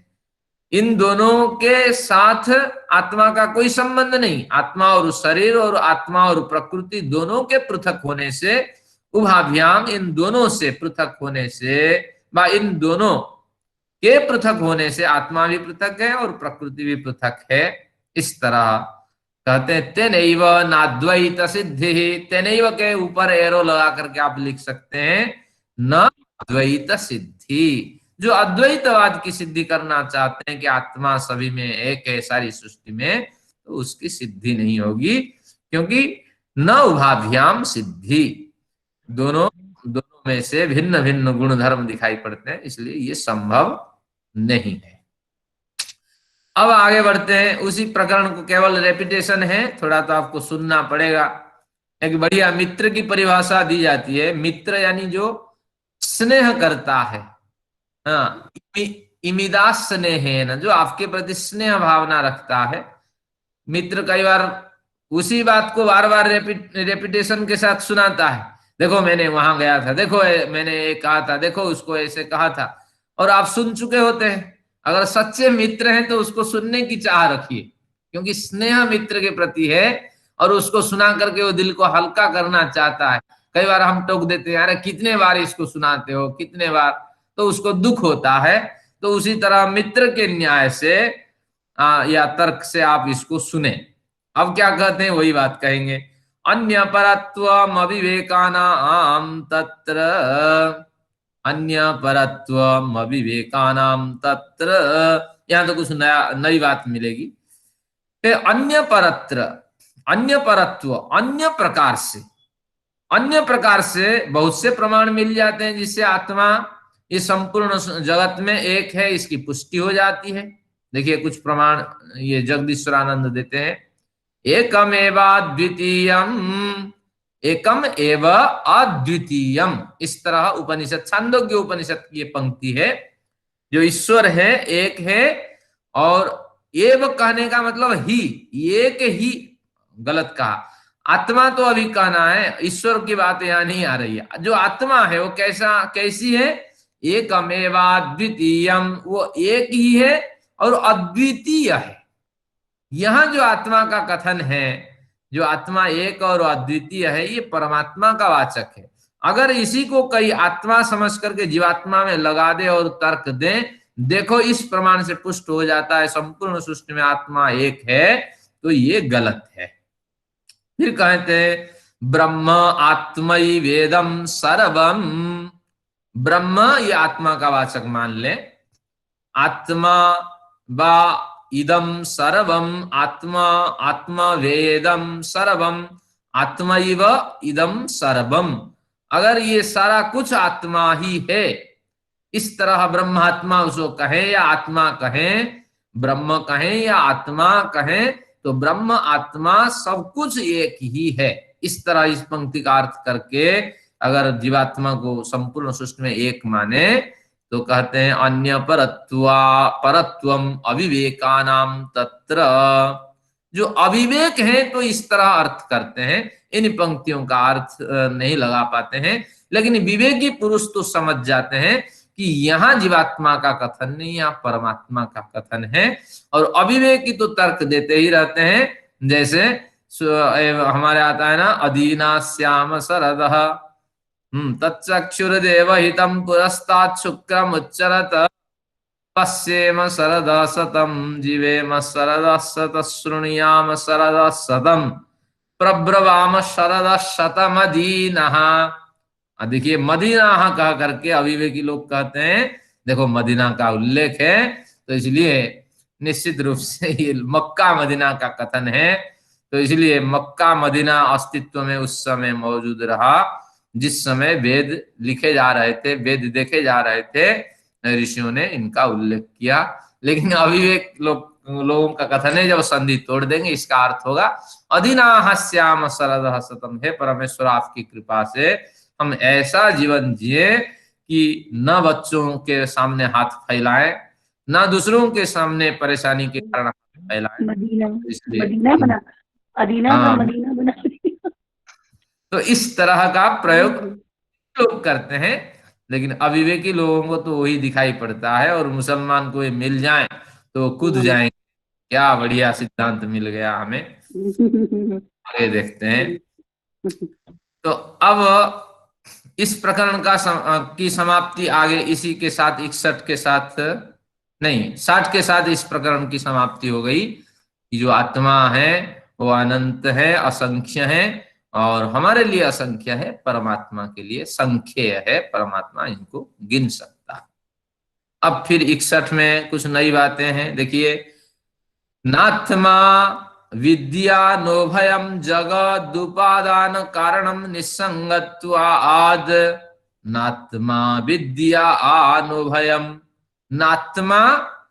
इन दोनों के साथ आत्मा का कोई संबंध नहीं, आत्मा और शरीर और आत्मा और प्रकृति दोनों के पृथक होने से, उभाभ्याम इन दोनों से पृथक होने से, इन दोनों के पृथक होने से आत्मा भी पृथक है और प्रकृति भी पृथक है। इस तरह कहते हैं तेनैव नाद्वैत सिद्धि, तेनैव के ऊपर एरो लगा करके आप लिख सकते हैं न अद्वैत सिद्धि। जो अद्वैतवाद की सिद्धि करना चाहते हैं कि आत्मा सभी में एक है सारी सृष्टि में, तो उसकी सिद्धि नहीं होगी, क्योंकि न उभाभ्याम सिद्धि, दोनों दोनों में से भिन्न भिन्न गुण धर्म दिखाई पड़ते हैं, इसलिए ये संभव नहीं है। अब आगे बढ़ते हैं, उसी प्रकरण को केवल रेपिटेशन है, थोड़ा तो आपको सुनना पड़ेगा। एक बढ़िया मित्र की परिभाषा दी जाती है, मित्र यानी जो स्नेह करता है, हाँ, इमिदा स्नेह है ना, जो आपके प्रति स्नेह भावना रखता है। मित्र कई बार उसी बात को बार बार रेपिटेशन के साथ सुनाता है, देखो मैंने वहां गया था, देखो मैंने ये कहा था, देखो उसको ऐसे कहा था, और आप सुन चुके होते हैं। अगर सच्चे मित्र हैं तो उसको सुनने की चाह रखिए, क्योंकि स्नेह मित्र के प्रति है और उसको सुना करके वो दिल को हल्का करना चाहता है। कई बार हम टोक देते हैं, अरे कितने बार इसको सुनाते हो, कितने बार, तो उसको दुख होता है। तो उसी तरह मित्र के न्याय से या तर्क से आप इसको सुने। अब क्या कहते हैं वही बात कहेंगे, अन्य परत्वम अविवेकानाम तत्र, अन्य परत्वम अविवेकानाम तत्र, यहां तो कुछ नया नई बात मिलेगी। फिर अन्य परत्र, अन्य परत्व, अन्य प्रकार से, अन्य प्रकार से बहुत से प्रमाण मिल जाते हैं जिससे आत्मा इस संपूर्ण जगत में एक है, इसकी पुष्टि हो जाती है। देखिए कुछ प्रमाण ये जगदीश्वरानंद देते हैं, एकम एव अद्वितीयम, एकम एव अद्वितीयम, इस तरह उपनिषद, छांदोग्य उपनिषद की ये पंक्ति है, जो ईश्वर है एक है, और एव कहने का मतलब ही, एक ही गलत कहा, आत्मा तो अभी कहना है, ईश्वर की बात यहां नहीं आ रही है। जो आत्मा है वो कैसा, कैसी है, एकमेवा द्वितीयम, वो एक ही है और अद्वितीय है। यहां जो आत्मा का कथन है, जो आत्मा एक और अद्वितीय है, ये परमात्मा का वाचक है। अगर इसी को कई आत्मा समझ करके जीवात्मा में लगा दे और तर्क दे, देखो इस प्रमाण से पुष्ट हो जाता है संपूर्ण सृष्टि में आत्मा एक है, तो ये गलत है। फिर कहते हैं ब्रह्म आत्मयि वेदम सर्वम, ब्रह्म ये आत्मा का वाचक मान ले, आत्मा वा इदम सर्वम, आत्मा, आत्मा वेदम सर्वम, आत्मैव इदम सर्वम, अगर ये सारा कुछ आत्मा ही है, इस तरह ब्रह्मात्मा उसको कहें या आत्मा कहें, ब्रह्म कहें या आत्मा कहें, तो ब्रह्म आत्मा सब कुछ एक ही है। इस तरह इस पंक्ति का अर्थ करके अगर जीवात्मा को संपूर्ण सृष्टि में एक माने, तो कहते हैं अन्य परत्वम अविवेकानाम तत्र, जो अविवेक है तो इस तरह अर्थ करते हैं, इन पंक्तियों का अर्थ नहीं लगा पाते हैं, लेकिन विवेकी पुरुष तो समझ जाते हैं कि यहाँ जीवात्मा का कथन नहीं, यहाँ परमात्मा का कथन है। और अविवेकी तो तर्क देते ही रहते हैं, जैसे हमारे आता है ना, अदीना श्याम शरदः तच्चक्षुर्देव हितं पुरस्तात् शुक्रम उच्चरत, पश्येम शरदः शतं जीवेम शरदः शतम् शृणुयाम शरदः शतम् प्रब्रवाम शरदः शतमदीनः। देखिए मदीना कह करके अविवेकी लोग कहते हैं, देखो मदीना का उल्लेख है, तो इसलिए निश्चित रूप से ये मक्का मदीना का कथन है, तो इसलिए मक्का मदीना अस्तित्व में उस समय मौजूद रहा जिस समय वेद लिखे जा रहे थे, वेद देखे जा रहे थे, ऋषियों ने इनका उल्लेख किया। लेकिन अविवेक लोगों का कथन है, जब संधि तोड़ देंगे इसका अर्थ होगा अदीना श्याम शरदः शतम्, हे परमेश्वर आपकी कृपा से हम ऐसा जीवन जिए कि न बच्चों के सामने हाथ फैलाएं, न दूसरों के सामने परेशानी के कारण हाथ फैलाएं। मदीना, इसलिए मदीना बना, अदीना का हाँ, मदीना बना। तो इस तरह का प्रयोग लोग करते हैं, लेकिन अविवेकी लोगों को तो वही दिखाई पड़ता है, और मुसलमान को ये मिल जाए तो कूद जाएंगे, क्या बढ़िया सिद्धांत मिल गया हमें। आगे देखते हैं, तो अब इस प्रकरण का की समाप्ति आगे इसी के साथ 61 के साथ नहीं, 60 के साथ इस प्रकरण की समाप्ति हो गई कि जो आत्मा है वो अनंत है, असंख्य है, और हमारे लिए असंख्य है, परमात्मा के लिए संख्य है, परमात्मा इनको गिन सकता है। अब फिर 61 में कुछ नई बातें हैं, देखिए। नात्मा विद्या नो भयम जगदुपादान कारणम निस्संगत्वाद। नात्मा विद्या नो भयम। नात्मा,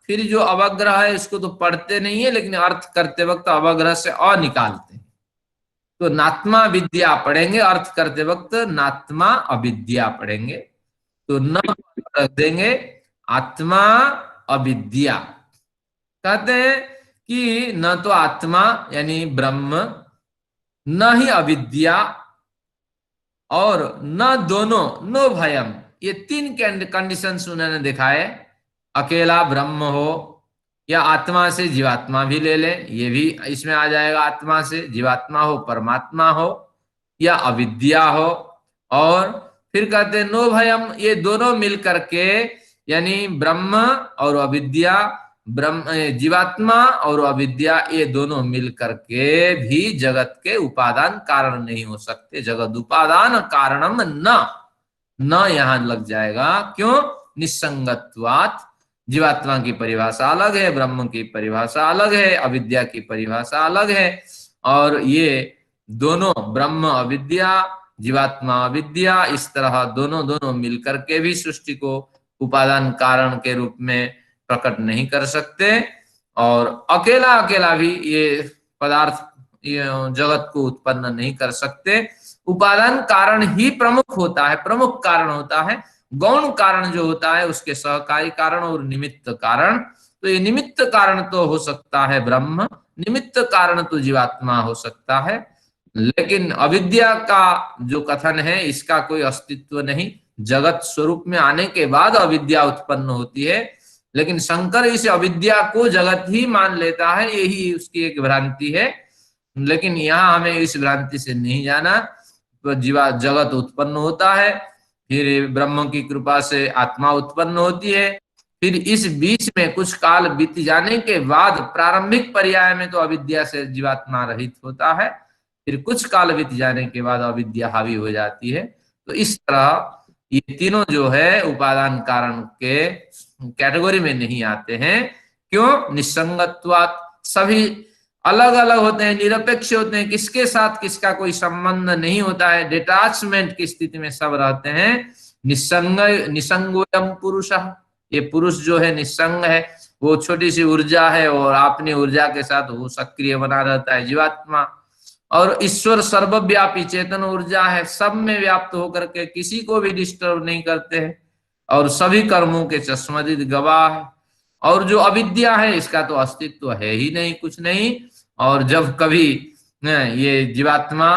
फिर जो अवग्रह है इसको तो पढ़ते नहीं है, लेकिन अर्थ करते वक्त अवग्रह से अ निकालते हैं। तो नात्मा विद्या पढ़ेंगे, अर्थ करते वक्त नात्मा अविद्या पढ़ेंगे। तो न रख देंगे आत्मा अविद्या। कहते हैं कि न तो आत्मा यानी ब्रह्म, न ही अविद्या, और न दोनों, नो भयम, ये तीन कंडीशंस उन्होंने दिखाए। अकेला ब्रह्म हो, या आत्मा से जीवात्मा भी ले लें, ये भी इसमें आ जाएगा, आत्मा से जीवात्मा हो, परमात्मा हो, या अविद्या हो। और फिर कहते हैं नो भयम, ये दोनों मिल करके, यानी ब्रह्म और अविद्या, ब्रह्म जीवात्मा और अविद्या, ये दोनों मिल करके भी जगत के उपादान कारण नहीं हो सकते। जगत उपादान कारणम न यहां लग जाएगा, क्यों? निसंगत्वात्। जीवात्मा की परिभाषा अलग है, ब्रह्म की परिभाषा अलग है, अविद्या की परिभाषा अलग है, और ये दोनों ब्रह्म अविद्या, जीवात्मा अविद्या, इस तरह दोनों दोनों मिलकर के भी सृष्टि को उपादान कारण के रूप में प्रकट नहीं कर सकते। और अकेला अकेला भी ये पदार्थ, ये जगत को उत्पन्न नहीं कर सकते। उपादान कारण ही प्रमुख होता है, प्रमुख कारण होता है। गौण कारण जो होता है उसके सहकारी कारण और निमित्त कारण। तो ये निमित्त कारण तो हो सकता है ब्रह्म, निमित्त कारण तो जीवात्मा हो सकता है, लेकिन अविद्या का जो कथन है इसका कोई अस्तित्व नहीं। जगत स्वरूप में आने के बाद अविद्या उत्पन्न होती है, लेकिन शंकर इस अविद्या को जगत ही मान लेता है, यही उसकी एक भ्रांति है। लेकिन यहाँ हमें इस भ्रांति से नहीं जाना। तो जीवा जगत उत्पन्न होता है, फिर ब्रह्म की कृपा से आत्मा उत्पन्न होती है, फिर इस बीच में कुछ काल बीत जाने के बाद प्रारंभिक पर्याय में तो अविद्या से जीवात्मा रहित होता है, फिर कुछ काल बीत जाने के बाद अविद्या हावी हो जाती है। तो इस तरह ये तीनों जो है उपादान कारण के कैटेगरी में नहीं आते हैं। क्यों? निसंगत्वात्। सभी अलग अलग होते हैं, निरपेक्ष होते हैं, किसके साथ किसका कोई संबंध नहीं होता है, डिटैचमेंट की स्थिति में सब रहते हैं। निसंग निसंगोयम पुरुष, ये पुरुष जो है निसंग है, वो छोटी सी ऊर्जा है, और अपनी ऊर्जा के साथ वो सक्रिय बना रहता है जीवात्मा। और ईश्वर सर्वव्यापी चेतन ऊर्जा है, सब में व्याप्त होकर के किसी को भी डिस्टर्ब नहीं करते हैं, और सभी कर्मों के चश्मदीद गवाह है। और जो अविद्या है इसका तो अस्तित्व है ही नहीं, कुछ नहीं। और जब कभी ये जीवात्मा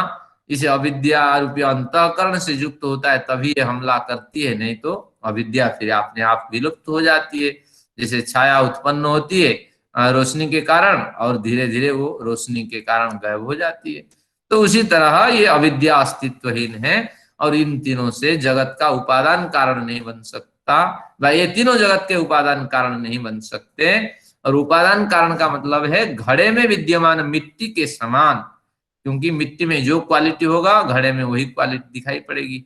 इसे अविद्या रूपी अंतःकरण से युक्त होता है तभी ये हमला करती है, नहीं तो अविद्या फिर अपने आप विलुप्त हो जाती है। जैसे छाया उत्पन्न होती है रोशनी के कारण, और धीरे धीरे वो रोशनी के कारण गायब हो जाती है। तो उसी तरह ये अविद्या अस्तित्वहीन है, और इन तीनों से जगत का उपादान कारण नहीं बन सकता। भाई ये तीनों जगत के उपादान कारण नहीं बन सकते। और उपादान कारण का मतलब है घड़े में विद्यमान मिट्टी के समान, क्योंकि मिट्टी में जो क्वालिटी होगा घड़े में वही क्वालिटी दिखाई पड़ेगी।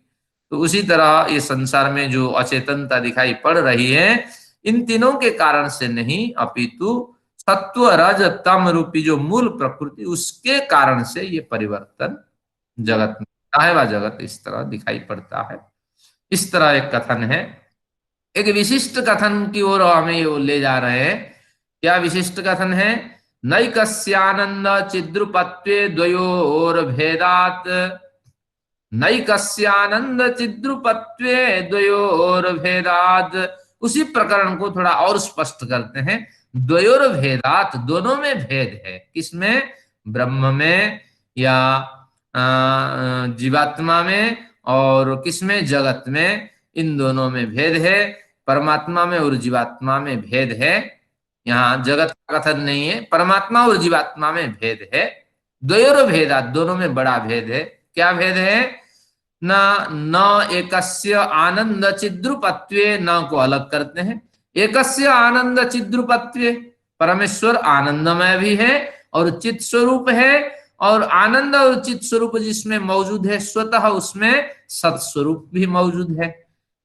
तो उसी तरह ये संसार में जो अचेतनता दिखाई पड़ रही है, इन तीनों के कारण से नहीं, अपितु सत्व रज तम रूपी जो मूल प्रकृति, उसके कारण से ये परिवर्तन जगत में होता है, वह जगत इस तरह दिखाई पड़ता है। इस तरह एक कथन है। एक विशिष्ट कथन की ओर हमें ये ले जा रहे हैं। क्या विशिष्ट कथन है? नैकस्यानंद चिद्रुपत्वे द्वयोर भेदात। नैकस्यानंद चिद्रुपत्वे द्वयोर भेदात। उसी प्रकरण को थोड़ा और स्पष्ट करते हैं। द्वयोर भेदात, दोनों में भेद है। किसमें? ब्रह्म में या जीवात्मा में, और किसमें? जगत में। इन दोनों में भेद है, परमात्मा में और जीवात्मा में भेद है। यहाँ जगत का कथन नहीं है, परमात्मा और जीवात्मा में भेद है। द्वयोर भेदात, दोनों में बड़ा भेद है। क्या भेद है? न एकस्य आनंद चिद्रुपत्वे, न को अलग करते हैं। एकस्य आनंद चिद्रूपत्वे, परमेश्वर आनंदमय भी है और चित स्वरूप है, और आनंद और चित स्वरूप जिसमें मौजूद है स्वतः उसमें सत स्वरूप भी मौजूद है।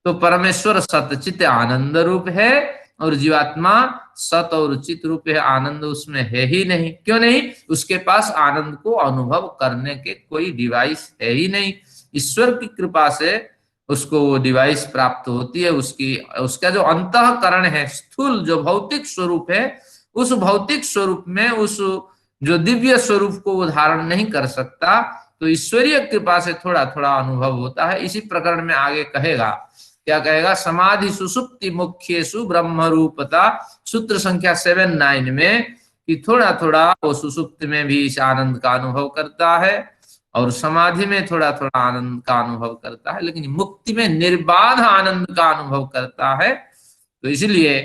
तो परमेश्वर सतचित आनंद रूप है और जीवात्मा सत और चित रूप है, आनंद उसमें है ही नहीं। क्यों नहीं? उसके पास आनंद को अनुभव करने के कोई डिवाइस है ही नहीं। ईश्वर की कृपा से उसको वो डिवाइस प्राप्त होती है। उसका जो अंतःकरण है, स्थूल जो भौतिक स्वरूप है, उस भौतिक स्वरूप में उस जो दिव्य स्वरूप को वो धारण नहीं कर सकता, तो ईश्वरीय कृपा से थोड़ा थोड़ा अनुभव होता है। इसी प्रकरण में आगे कहेगा, क्या कहेगा? समाधि सुसुप्ति मुख्येषु ब्रह्म रूपता, सूत्र संख्या 7-9 में, कि थोड़ा थोड़ा वो सुसुप्त में भी इस आनंद का अनुभव करता है और समाधि में थोड़ा थोड़ा आनंद का अनुभव करता है, लेकिन मुक्ति में निर्बाध आनंद का अनुभव करता है। तो इसलिए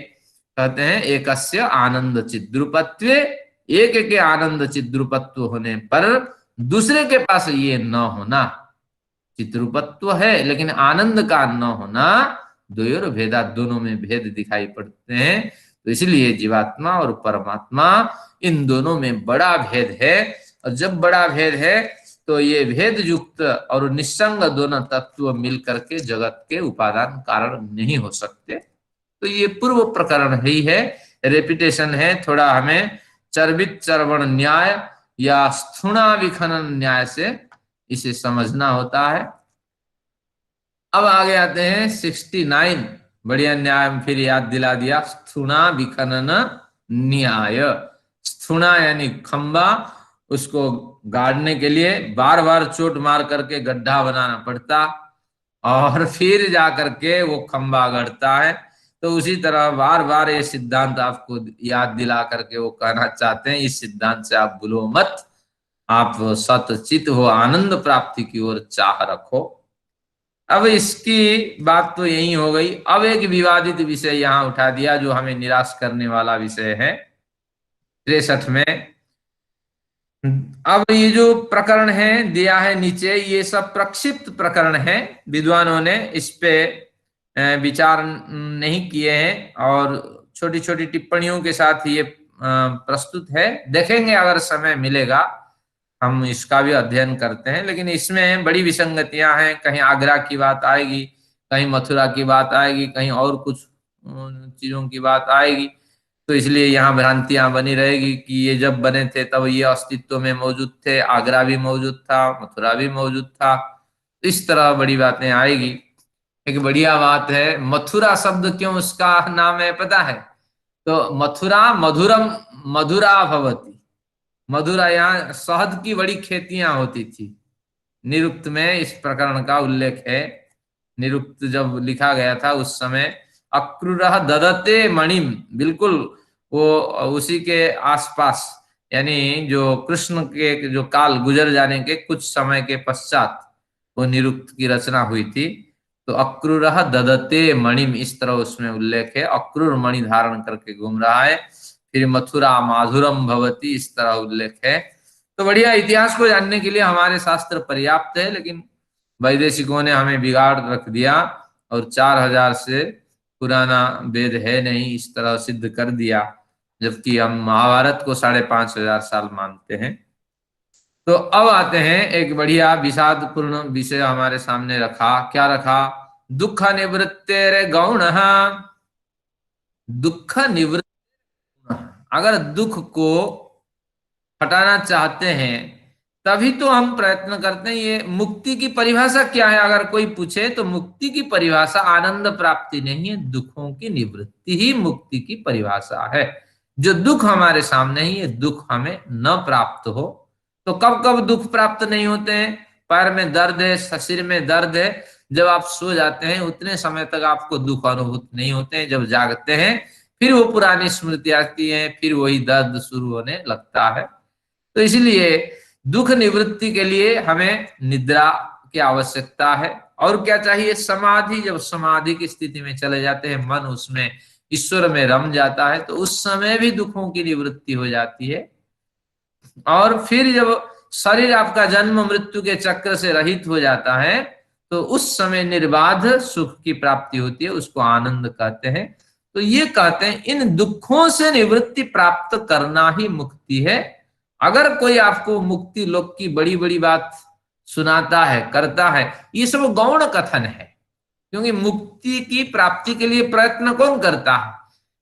कहते हैं एकस्य आनंद चिद्रूपत्वे, एक के आनंद चिद्रूपत्व होने पर दूसरे के पास ये न होना। चिद्रूपत्व है लेकिन आनंद का न होना, द्वयोर भेदा, दोनों में भेद दिखाई पड़ते हैं। तो इसलिए जीवात्मा और परमात्मा, इन दोनों में बड़ा भेद है। और जब बड़ा भेद है तो ये भेद युक्त और निस्संग दोनों तत्व मिलकर के जगत के उपादान कारण नहीं हो सकते। तो ये पूर्व प्रकरण ही है, रेपिटेशन है। थोड़ा हमें चर्वित चर्वण न्याय या स्थूणा विखनन न्याय से इसे समझना होता है। अब आगे आते हैं 69, बढ़िया न्याय फिर याद दिला दिया। स्थूणा विखनन न्याय, स्थूणा यानी खंबा, उसको गाड़ने के लिए बार बार चोट मार करके गड्ढा बनाना पड़ता और फिर जा करके वो खंबा गढ़ता है। तो उसी तरह बार बार ये सिद्धांत आपको याद दिला करके वो कहना चाहते हैं, इस सिद्धांत से आप भूलो मत, आप सतचित हो, आनंद प्राप्ति की ओर चाह रखो। अब इसकी बात तो यही हो गई। अब एक विवादित विषय यहाँ उठा दिया जो हमें निराश करने वाला विषय है 63 में। अब ये जो प्रकरण है दिया है नीचे, ये सब प्रक्षिप्त प्रकरण है, विद्वानों ने इस पे विचार नहीं किए हैं और छोटी छोटी टिप्पणियों के साथ ये प्रस्तुत है। देखेंगे अगर समय मिलेगा हम इसका भी अध्ययन करते हैं, लेकिन इसमें बड़ी विसंगतियां हैं। कहीं आगरा की बात आएगी, कहीं मथुरा की बात आएगी, कहीं और कुछ चीजों की बात आएगी। तो इसलिए यहाँ भ्रांतियां बनी रहेगी कि ये जब बने थे तब ये अस्तित्व में मौजूद थे, आगरा भी मौजूद था, मथुरा भी मौजूद था। इस तरह बड़ी बातें आएगी। एक बढ़िया बात है, मथुरा शब्द क्यों उसका नाम है पता है? तो मथुरा मधुरम मधुरा भवती, मधुरा, यहाँ शहद की बड़ी खेतियां होती थी। निरुक्त में इस प्रकरण का उल्लेख है। निरुक्त जब लिखा गया था उस समय अक्रूरः ददते मणिम, बिल्कुल वो उसी के आसपास, यानी जो कृष्ण के जो काल गुजर जाने के कुछ समय के पश्चात वो निरुक्त की रचना हुई थी। तो अक्रूरः ददते मणिम, इस तरह उसमें उल्लेख है। अक्रूर मणि धारण करके घूम रहा है। फिर मथुरा माधुरम भवती, इस तरह उल्लेख है। तो बढ़िया, इतिहास को जानने के लिए हमारे शास्त्र पर्याप्त है, लेकिन वैदेशिकों ने हमें बिगाड़ रख दिया और 4000 से पुराना वेद है नहीं, इस तरह सिद्ध कर दिया, जबकि हम महाभारत को 5500 साल मानते हैं। तो अब आते हैं, एक बढ़िया विषादपूर्ण विषय हमारे सामने रखा। क्या रखा? दुख निवृत्तेर गौण, दुख निवृत्त, अगर दुख को हटाना चाहते हैं तभी तो हम प्रयत्न करते हैं। ये मुक्ति की परिभाषा क्या है अगर कोई पूछे, तो मुक्ति की परिभाषा आनंद प्राप्ति नहीं है, दुखों की निवृत्ति ही मुक्ति की परिभाषा है। जो दुख हमारे सामने ही, ये दुख हमें न प्राप्त हो। तो कब कब दुख प्राप्त नहीं होते हैं? पैर में दर्द है, शरीर में दर्द है, जब आप सो जाते हैं उतने समय तक आपको दुख अनुभूत नहीं होते हैं। जब जागते हैं फिर वो पुरानी स्मृति आती है, फिर वही दर्द शुरू होने लगता है। तो इसलिए दुख निवृत्ति के लिए हमें निद्रा की आवश्यकता है। और क्या चाहिए? समाधि। जब समाधि की स्थिति में चले जाते हैं, मन उसमें ईश्वर में रम जाता है, तो उस समय भी दुखों की निवृत्ति हो जाती है। और फिर जब शरीर आपका जन्म मृत्यु के चक्र से रहित हो जाता है, तो उस समय निर्बाध सुख की प्राप्ति होती है, उसको आनंद कहते हैं। तो ये कहते हैं इन दुखों से निवृत्ति प्राप्त करना ही मुक्ति है। अगर कोई आपको मुक्ति लोक की बड़ी बड़ी बात सुनाता है, करता है, ये सब गौण कथन है। क्योंकि मुक्ति की प्राप्ति के लिए प्रयत्न कौन करता है?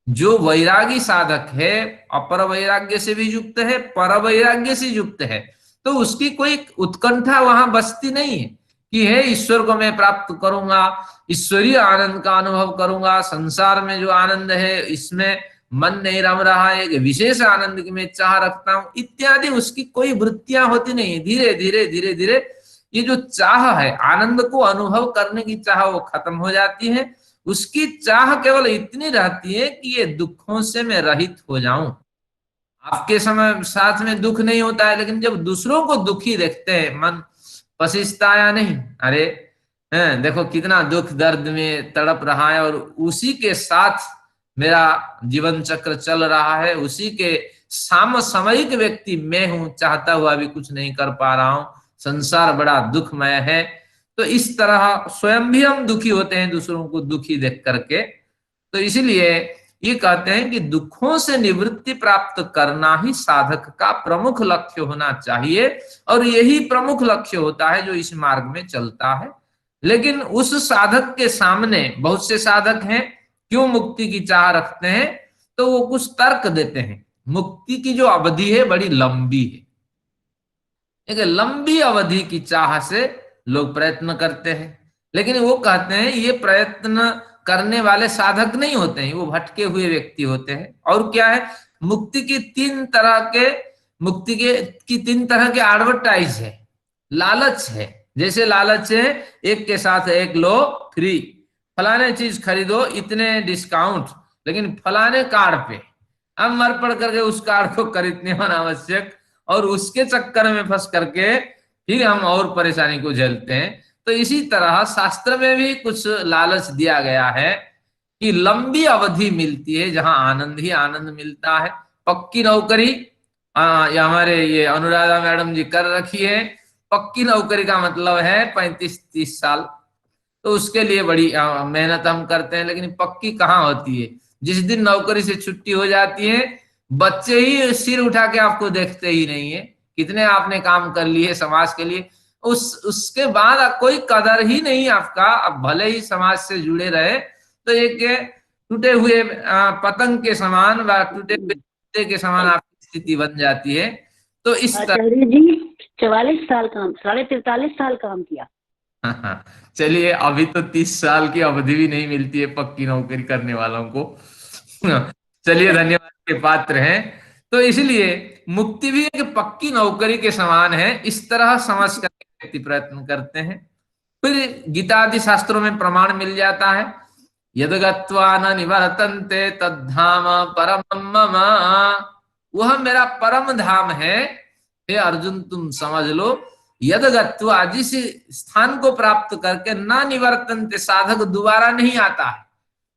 जो वैरागी साधक है, अपर वैराग्य से भी युक्त है, पर वैराग्य से युक्त है, तो उसकी कोई उत्कंठा वहां बसती नहीं है कि हे ईश्वर को मैं प्राप्त करूंगा, ईश्वरीय आनंद का अनुभव करूंगा, संसार में जो आनंद है इसमें मन नहीं रम रहा है, एक विशेष आनंद की मैं चाह रखता हूं इत्यादि उसकी कोई वृत्तियां होती नहीं है। धीरे धीरे धीरे धीरे ये जो चाह है, आनंद को अनुभव करने की चाह, वो खत्म हो जाती है। उसकी चाह केवल इतनी रहती है कि ये दुखों से मैं रहित हो जाऊं। आपके समय साथ में दुख नहीं होता है, लेकिन जब दूसरों को दुखी देखते हैं मन पसीजता या नहीं? अरे देखो कितना दुख दर्द में तड़प रहा है और उसी के साथ मेरा जीवन चक्र चल रहा है, उसी के सामयिक व्यक्ति मैं हूं, चाहता हुआ भी कुछ नहीं कर पा रहा हूं, संसार बड़ा दुखमय है। तो इस तरह स्वयं भी हम दुखी होते हैं दूसरों को दुखी देख करके। तो इसीलिए ये कहते हैं कि दुखों से निवृत्ति प्राप्त करना ही साधक का प्रमुख लक्ष्य होना चाहिए, और यही प्रमुख लक्ष्य होता है जो इस मार्ग में चलता है। लेकिन उस साधक के सामने बहुत से साधक हैं, क्यों मुक्ति की चाह रखते हैं? तो वो कुछ तर्क देते हैं। मुक्ति की जो अवधि है बड़ी लंबी है, एक लंबी अवधि की चाह से लोग प्रयत्न करते हैं। लेकिन वो कहते हैं ये प्रयत्न करने वाले साधक नहीं होते हैं, वो भटके हुए व्यक्ति होते हैं। और क्या है, मुक्ति की तीन तरह के तीन तरह के एडवर्टाइज है, लालच है। जैसे लालच है, एक के साथ एक लो फ्री, फलाने चीज खरीदो इतने डिस्काउंट, लेकिन फलाने कार्ड पे, अब मर पड़ करके उस कार्ड को खरीदने होना आवश्यक, और उसके चक्कर में फंस करके फिर हम और परेशानी को झेलते हैं। तो इसी तरह शास्त्र में भी कुछ लालच दिया गया है कि लंबी अवधि मिलती है जहां आनंद ही आनंद मिलता है। पक्की नौकरी या हमारे ये अनुराधा मैडम जी कर रखी है, पक्की नौकरी का मतलब है 35-30 साल, तो उसके लिए बड़ी मेहनत हम करते हैं। लेकिन पक्की कहाँ होती है? जिस दिन नौकरी से छुट्टी हो जाती है, बच्चे ही सिर उठा के आपको देखते ही नहीं है, कितने आपने काम कर लिए समाज के लिए, उसके बाद कोई कदर ही नहीं आपका। अब भले ही समाज से जुड़े रहे, तो एक टूटे हुए पतंग के समान व टूटे हुए के समान आपकी स्थिति बन जाती है। तो इस आचार्य जी 44 साल काम, 43.5 साल काम किया। चलिए, अभी तो 30 साल की अवधि भी नहीं मिलती है पक्की नौकरी करने वालों को। चलिए, धन्यवाद के पात्र हैं। तो इसलिए मुक्ति भी एक पक्की नौकरी के समान है, इस तरह समझ कर व्यक्ति प्रयत्न करते हैं। फिर गीता आदि शास्त्रों में प्रमाण मिल जाता है, यद गत्वा न निवर्तन्ते तद्धाम परमं मम, वह मेरा परम धाम है। हे अर्जुन, तुम समझ लो, यद गत्वा, जिस स्थान को प्राप्त करके ना निवर्तन्ते, साधक दोबारा नहीं आता है।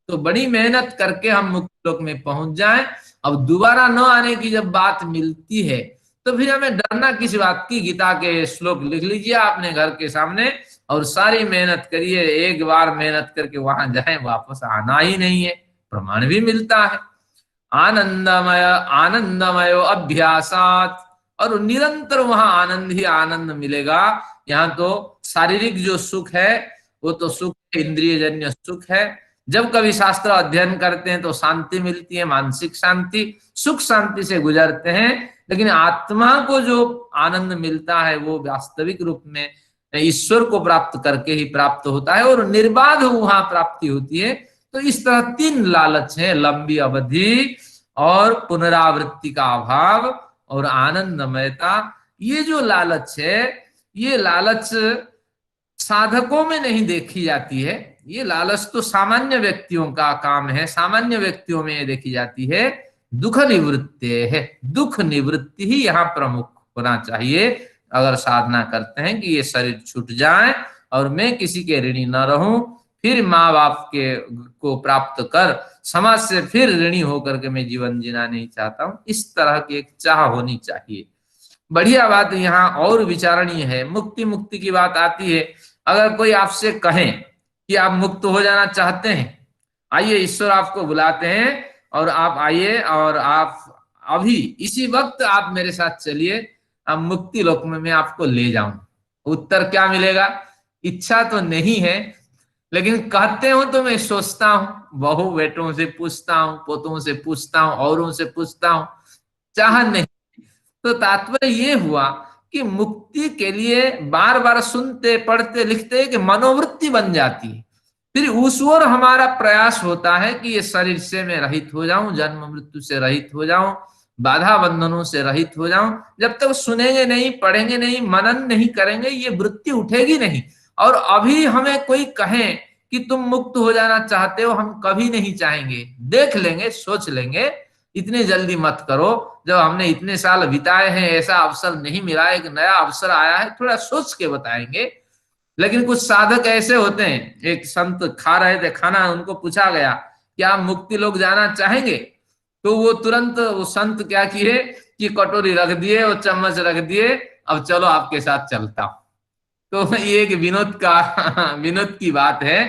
तो बड़ी मेहनत करके हम मुक्ति लोक में पहुंच जाएं। अब दोबारा न आने की जब बात मिलती है, तो फिर हमें डरना किस बात की? गीता के श्लोक लिख लीजिए आपने घर के सामने और सारी मेहनत करिए, एक बार मेहनत करके वहां जाए, वापस आना ही नहीं है। प्रमाण भी मिलता है, आनंदमय आनंदमय अभ्यासात, और निरंतर वहां आनंद ही आनंद मिलेगा। यहाँ तो शारीरिक जो सुख है वो तो सुख इंद्रिय जन्य सुख है। जब कभी शास्त्र अध्ययन करते हैं तो शांति मिलती है, मानसिक शांति, सुख शांति से गुजरते हैं। लेकिन आत्मा को जो आनंद मिलता है वो वास्तविक रूप में ईश्वर को प्राप्त करके ही प्राप्त होता है, और निर्बाध वहां प्राप्ति होती है। तो इस तरह तीन लालच है, लंबी अवधि और पुनरावृत्ति का अभाव और आनंदमयता। ये जो लालच है, ये लालच साधकों में नहीं देखी जाती है। ये लालच तो सामान्य व्यक्तियों का काम है, सामान्य व्यक्तियों में ये देखी जाती है। दुख निवृत्ति है, दुख निवृत्ति ही यहाँ प्रमुख होना चाहिए। अगर साधना करते हैं कि ये शरीर छूट जाए और मैं किसी के ऋणी न रहूं, फिर माँ बाप के को प्राप्त कर समाज से फिर ऋणी होकर के मैं जीवन जीना नहीं चाहता हूं, इस तरह की एक चाह होनी चाहिए। बढ़िया बात यहाँ और विचारणीय है। मुक्ति की बात आती है, अगर कोई आपसे कहे कि आप मुक्त हो जाना चाहते हैं, आइए, ईश्वर आपको बुलाते हैं और आप आइए और आप अभी इसी वक्त आप मेरे साथ चलिए, अब मुक्ति लोक में मैं आपको ले जाऊं। उत्तर क्या मिलेगा? इच्छा तो नहीं है, लेकिन कहते हो तो मैं सोचता हूँ, बहू बेटों से पूछता हूँ, पोतों से पूछता हूँ, औरों से पूछता हूँ, चाह नहीं। तो तात्पर्य ये हुआ कि मुक्ति के लिए बार बार सुनते पढ़ते लिखते कि मनोवृत्ति बन जाती है, फिर उस ओर हमारा प्रयास होता है कि ये शरीर से मैं रहित हो जाऊं, जन्म मृत्यु से रहित हो जाऊं, बाधा बंधनों से रहित हो जाऊं। जब तक सुनेंगे नहीं, पढ़ेंगे नहीं, मनन नहीं करेंगे, ये वृत्ति उठेगी नहीं। और अभी हमें कोई कहे कि तुम मुक्त हो जाना चाहते हो, हम कभी नहीं चाहेंगे, देख लेंगे, सोच लेंगे, इतने जल्दी मत करो, जब हमने इतने साल बिताए हैं, ऐसा अवसर नहीं मिला, एक नया अवसर आया है, थोड़ा सोच के बताएंगे। लेकिन कुछ साधक ऐसे होते हैं, एक संत खा रहे थे खाना, उनको पूछा गया क्या आप मुक्ति लोग जाना चाहेंगे? तो वो तुरंत, वो संत क्या किए कि कटोरी रख दिए और चम्मच रख दिए, अब चलो आपके साथ चलता हूं। तो ये एक विनोद का विनोद की बात है।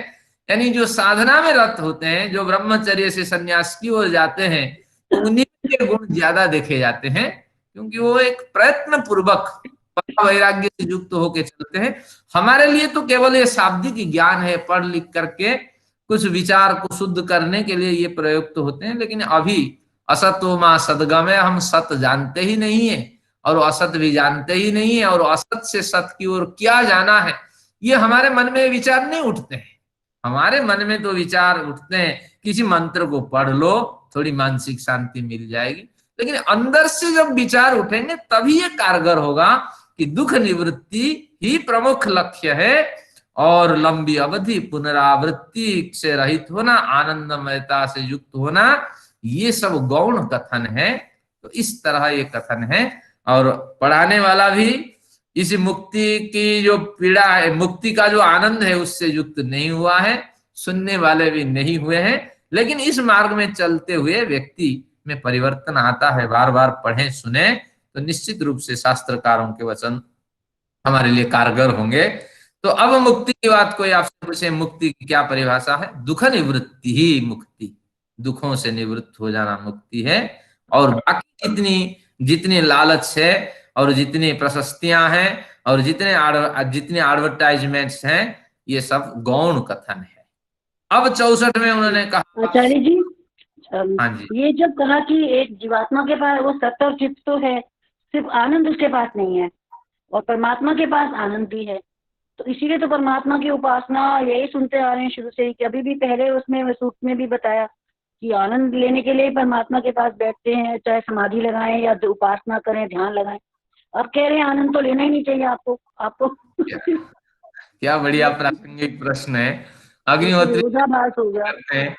यानी जो साधना में रत होते हैं, जो ब्रह्मचर्य से संन्यास की ओर जाते हैं, उन्हीं के गुण ज्यादा देखे जाते हैं, क्योंकि वो एक प्रयत्न पूर्वक वैराग्य से युक्त होकर चलते हैं। हमारे लिए तो केवल ये शाब्दिक ज्ञान है, पढ़ लिख करके कुछ विचार को शुद्ध करने के लिए ये प्रयुक्त होते हैं, लेकिन अभी असतो मां सदगमय, हम सत जानते ही नहीं है और असत भी जानते ही नहीं है, और असत से सत की ओर क्या जाना है, ये हमारे मन में विचार नहीं उठते हैं। हमारे मन में तो विचार उठते हैं किसी मंत्र को पढ़ लो, थोड़ी मानसिक शांति मिल जाएगी, लेकिन अंदर से जब विचार उठेंगे तभी ये कारगर होगा कि दुख निवृत्ति ही प्रमुख लक्ष्य है, और लंबी अवधि पुनरावृत्ति से रहित होना, आनंदमयता से युक्त होना, ये सब गौण कथन है। तो इस तरह ये कथन है, और पढ़ाने वाला भी इस मुक्ति की जो पीड़ा है, मुक्ति का जो आनंद है, उससे युक्त नहीं हुआ है, सुनने वाले भी नहीं हुए हैं। लेकिन इस मार्ग में चलते हुए व्यक्ति में परिवर्तन आता है, बार बार पढ़े सुने तो निश्चित रूप से शास्त्रकारों के वचन हमारे लिए कारगर होंगे। तो अब मुक्ति की बात कोई आपसे पूछे, मुक्ति की क्या परिभाषा है? दुख निवृत्ति ही मुक्ति, दुखों से निवृत्त हो जाना मुक्ति है। और बाकी जितनी जितनी लालच है, और जितनी प्रशस्तियां हैं, और जितने एडवर्टाइजमेंट्स हैं, ये सब गौण कथन है। अब 64 में उन्होंने कहा, आचार्य जी, हाँ जी, ये जब कहा कि एक जीवात्मा के पास वो सत्य और चित्त तो है, सिर्फ आनंद उसके पास नहीं है, और परमात्मा के पास आनंद भी है, तो इसीलिए तो परमात्मा की उपासना यही सुनते आ रहे हैं शुरू से ही, कि अभी भी पहले उसमें सूत्र में भी बताया कि आनंद लेने के लिए परमात्मा के पास बैठते हैं, चाहे समाधि लगाएं या उपासना करें, ध्यान लगाएं। अब कह रहे हैं आनंद तो लेना ही नहीं चाहिए आपको क्या बढ़िया प्रासंगिक प्रश्न है। अग्निहोत्री विरोधाभास हो गया। करते हैं,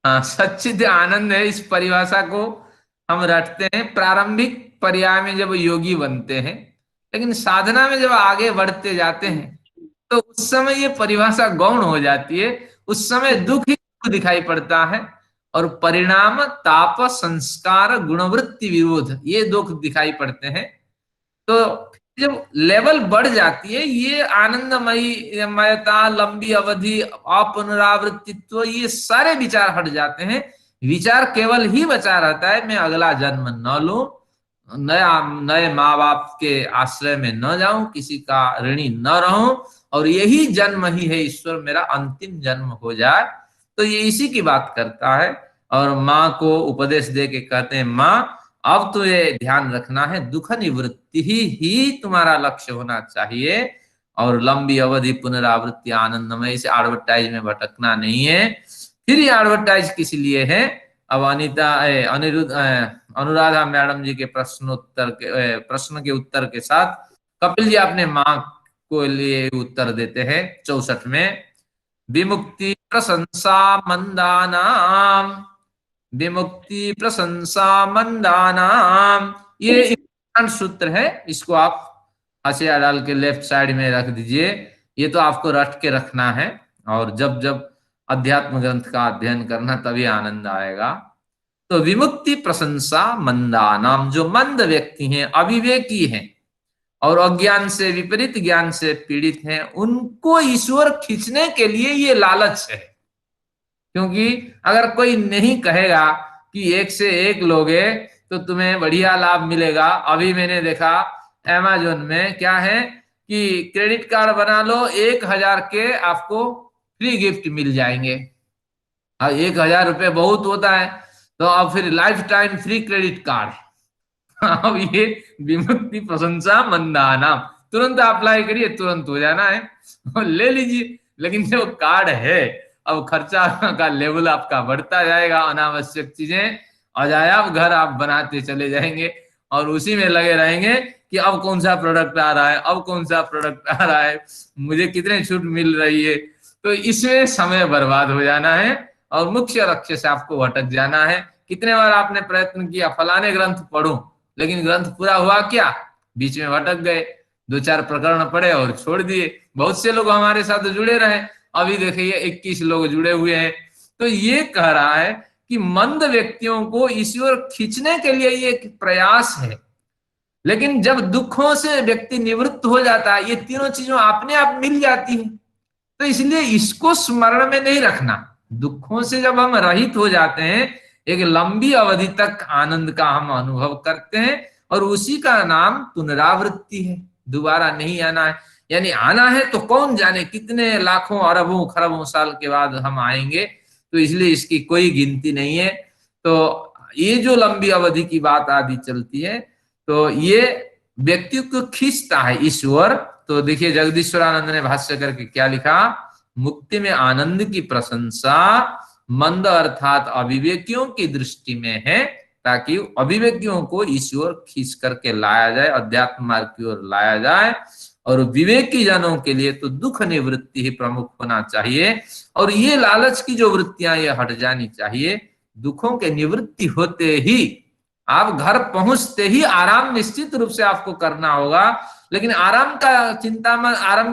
हाँ, सच्चिद आनंद है, इस परिभाषा को हम रटते हैं प्रारंभिक पर्याय में जब योगी बनते हैं, लेकिन साधना में जब आगे बढ़ते जाते हैं तो उस समय ये परिभाषा गौण हो जाती है। उस समय दुख ही दुख दिखाई पड़ता है, और परिणाम ताप संस्कार गुणवृत्ति विरोध, ये दुख दिखाई पड़ते हैं। तो जब लेवल बढ़ जाती है, ये आनंदमयी मयता, लंबी अवधि, अपुनरावृत्तित्व, ये सारे विचार हट जाते हैं। विचार केवल ही बचा रहता है मैं अगला जन्म न लूं, नए माँ बाप के आश्रय में न जाऊं, किसी का ऋणी न रहूं, और यही जन्म ही है ईश्वर मेरा अंतिम जन्म हो जाए। तो ये इसी की बात करता है। और माँ को उपदेश दे के कहते हैं, माँ अब तो ये ध्यान रखना है, दुख निवृत्ति ही तुम्हारा लक्ष्य होना चाहिए, और लंबी अवधि पुनरावृत्ति आनंदमय, इसे एडवर्टाइज में भटकना नहीं है। फिर ये एडवर्टाइज किस लिए है? अब अनुराधा मैडम जी के प्रश्न के उत्तर के साथ कपिल जी अपने माँ को लिए उत्तर देते हैं 64 में, विमुक्ति प्रशंसा मंदानाम, विमुक्ति प्रशंसा मंदानाम, ये इम्पोर्टेंट सूत्र है, इसको आप हसिया डाल के लेफ्ट साइड में रख दीजिए। ये तो आपको रट के रखना है, और जब जब अध्यात्म ग्रंथ का अध्ययन करना तभी आनंद आएगा। तो विमुक्ति प्रशंसा मंदानाम, जो मंद व्यक्ति हैं, अविवेकी हैं, और अज्ञान से, विपरीत ज्ञान से पीड़ित हैं, उनको ईश्वर खींचने के लिए ये लालच है। क्योंकि अगर कोई नहीं कहेगा कि एक से एक लोगे तो तुम्हें बढ़िया लाभ मिलेगा। अभी मैंने देखा अमेजोन में क्या है कि क्रेडिट कार्ड बना लो, 1,000 के आपको फ्री गिफ्ट मिल जाएंगे। अब 1,000 रुपये बहुत होता है, तो अब फिर life time free credit card. अब ये विमुक्ति प्रशंसा मंदाना, तुरंत अप्लाई करिए, तुरंत हो जाना है और ले लीजिए। लेकिन जो कार्ड है, अब खर्चा का लेवल आपका बढ़ता जाएगा, अनावश्यक चीजें अजायब घर आप बनाते चले जाएंगे और उसी में लगे रहेंगे कि अब कौन सा प्रोडक्ट आ रहा है, अब कौन सा प्रोडक्ट आ रहा है, मुझे कितने छूट मिल रही है। तो इसमें समय बर्बाद हो जाना है और मुख्य लक्ष्य से आपको भटक जाना है। कितने बार आपने प्रयत्न किया फलाने ग्रंथ पढ़ूं, लेकिन ग्रंथ पूरा हुआ क्या, बीच में भटक गए, 2-4 प्रकरण पढ़े और छोड़ दिए। बहुत से लोग हमारे साथ जुड़े रहे, अभी देखिए 21 लोग जुड़े हुए हैं। तो ये कह रहा है कि मंद व्यक्तियों को ईश्वर खींचने के लिए ये एक प्रयास है, लेकिन जब दुखों से व्यक्ति निवृत्त हो जाता है, ये तीनों चीजों अपने आप मिल जाती है। तो इसलिए इसको स्मरण में नहीं रखना। दुखों से जब हम रहित हो जाते हैं, एक लंबी अवधि तक आनंद का हम अनुभव करते हैं और उसी का नाम पुनरावृत्ति है, दोबारा नहीं आना है। यानी आना है तो कौन जाने कितने लाखों अरबों खरबों साल के बाद हम आएंगे, तो इसलिए इसकी कोई गिनती नहीं है। तो ये जो लंबी अवधि की बात आदि चलती है, तो ये व्यक्ति को खींचता है ईश्वर। तो देखिए जगदीश्वरानंद ने भाष्य करके क्या लिखा, मुक्ति में आनंद की प्रशंसा मंद अर्थात अविवेकियों की दृष्टि में है, ताकि अविवेकियों को ईश्वर खींच करके लाया जाए, अध्यात्म मार्ग की ओर लाया जाए। और विवेकी जनों के लिए तो दुख निवृत्ति ही प्रमुख होना चाहिए, और ये लालच की जो वृत्तियां ये हट जानी चाहिए। दुखों के निवृत्ति होते ही, आप घर पहुंचते ही आराम निश्चित रूप से आपको करना होगा, लेकिन आराम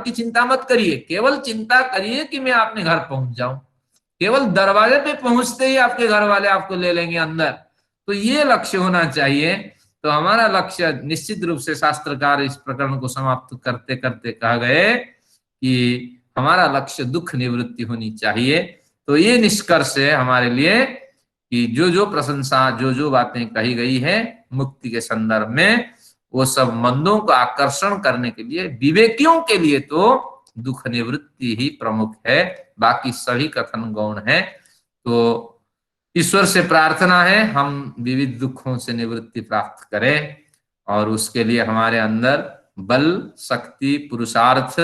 की चिंता मत करिए, केवल चिंता करिए कि मैं अपने घर पहुंच जाऊं। केवल दरवाजे पे पहुंचते ही आपके घर वाले आपको ले लेंगे अंदर, तो ये लक्ष्य होना चाहिए। तो हमारा लक्ष्य निश्चित रूप से शास्त्रकार इस प्रकरण को समाप्त करते करते कह गए कि हमारा लक्ष्य दुख निवृत्ति होनी चाहिए। तो ये निष्कर्ष है हमारे लिए कि जो जो प्रशंसा, जो जो बातें कही गई है मुक्ति के संदर्भ में, वो सब मंदों को आकर्षण करने के लिए, विवेकियों के लिए तो दुख निवृत्ति ही प्रमुख है, बाकी सभी कथन गौण है। तो ईश्वर से प्रार्थना है हम विविध दुखों से निवृत्ति प्राप्त करें, और उसके लिए हमारे अंदर बल, शक्ति, पुरुषार्थ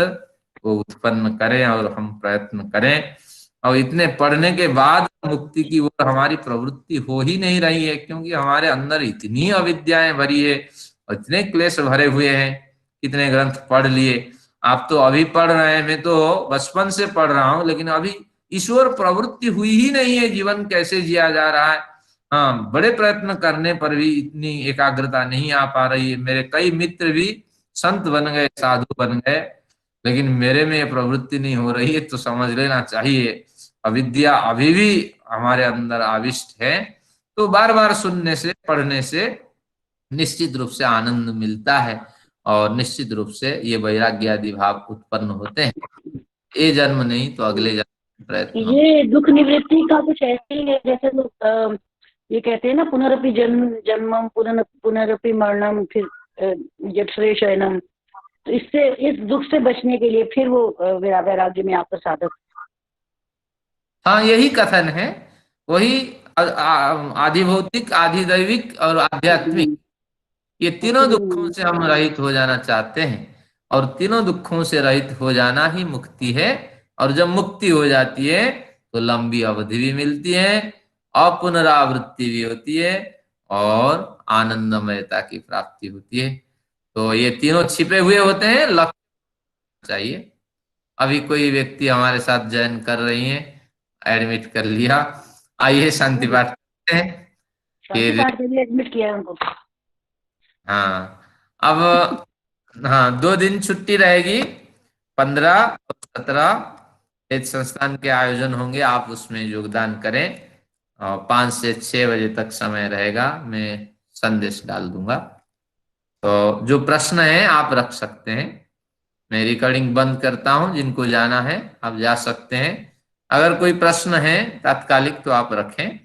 को उत्पन्न करें और हम प्रयत्न करें। और इतने पढ़ने के बाद मुक्ति की ओर हमारी प्रवृत्ति हो ही नहीं रही है, क्योंकि हमारे अंदर इतनी अविद्याएं भरी है और इतने क्लेश भरे हुए हैं। कितने ग्रंथ पढ़ लिए, आप तो अभी पढ़ रहे हैं, मैं तो बचपन से पढ़ रहा हूं, लेकिन अभी ईश्वर प्रवृत्ति हुई ही नहीं है। जीवन कैसे जिया जा रहा है, हाँ, बड़े प्रयत्न करने पर भी इतनी एकाग्रता नहीं आ पा रही है। मेरे कई मित्र भी संत बन गए, साधु बन गए, लेकिन मेरे में ये प्रवृत्ति नहीं हो रही है। तो समझ लेना चाहिए अविद्या अभी भी हमारे अंदर आविष्ट है। तो बार बार सुनने से, पढ़ने से निश्चित रूप से आनंद मिलता है और निश्चित रूप से ये वैराग्य आदि भाव उत्पन्न होते हैं। ये जन्म नहीं तो अगले जन्म प्रयत्न। ये दुख निवृत्ति का कुछ ऐसे ही है जैसे लोग ये कहते हैं ना, पुनरपि जन्म जन्मम पुनरपि मरणम, फिर जठरे शयनम। तो इससे, इस दुख से बचने के लिए फिर वो वैराग्य में आपका साधक। हाँ, यही कथन है, वही आधि भौतिक, आधि दैविक और आध्यात्मिक, ये तीनों दुखों से हम रहित हो जाना चाहते हैं, और तीनों दुखों से रहित हो जाना ही मुक्ति है। और जब मुक्ति हो जाती है तो लंबी अवधि भी मिलती है, अपुनरावृत्ति भी होती है, और आनंदमयता की प्राप्ति होती है। तो ये तीनों छिपे हुए होते हैं, लक्ष्य चाहिए। अभी कोई व्यक्ति हमारे साथ ज्वाइन कर रही है, एडमिट कर लिया, आइए शांति पाठ करते हैं शांति फिर। पाठ के लिए एडमिट किया है उनको। हाँ, अब हाँ, 2 दिन छुट्टी रहेगी, 15 और 17 एक संस्थान के आयोजन होंगे, आप उसमें योगदान करें। और 5 से 6 बजे तक समय रहेगा, मैं संदेश डाल दूंगा। तो जो प्रश्न है आप रख सकते हैं। मैं रिकॉर्डिंग बंद करता हूं, जिनको जाना है आप जा सकते हैं। अगर कोई प्रश्न है तात्कालिक तो आप रखें।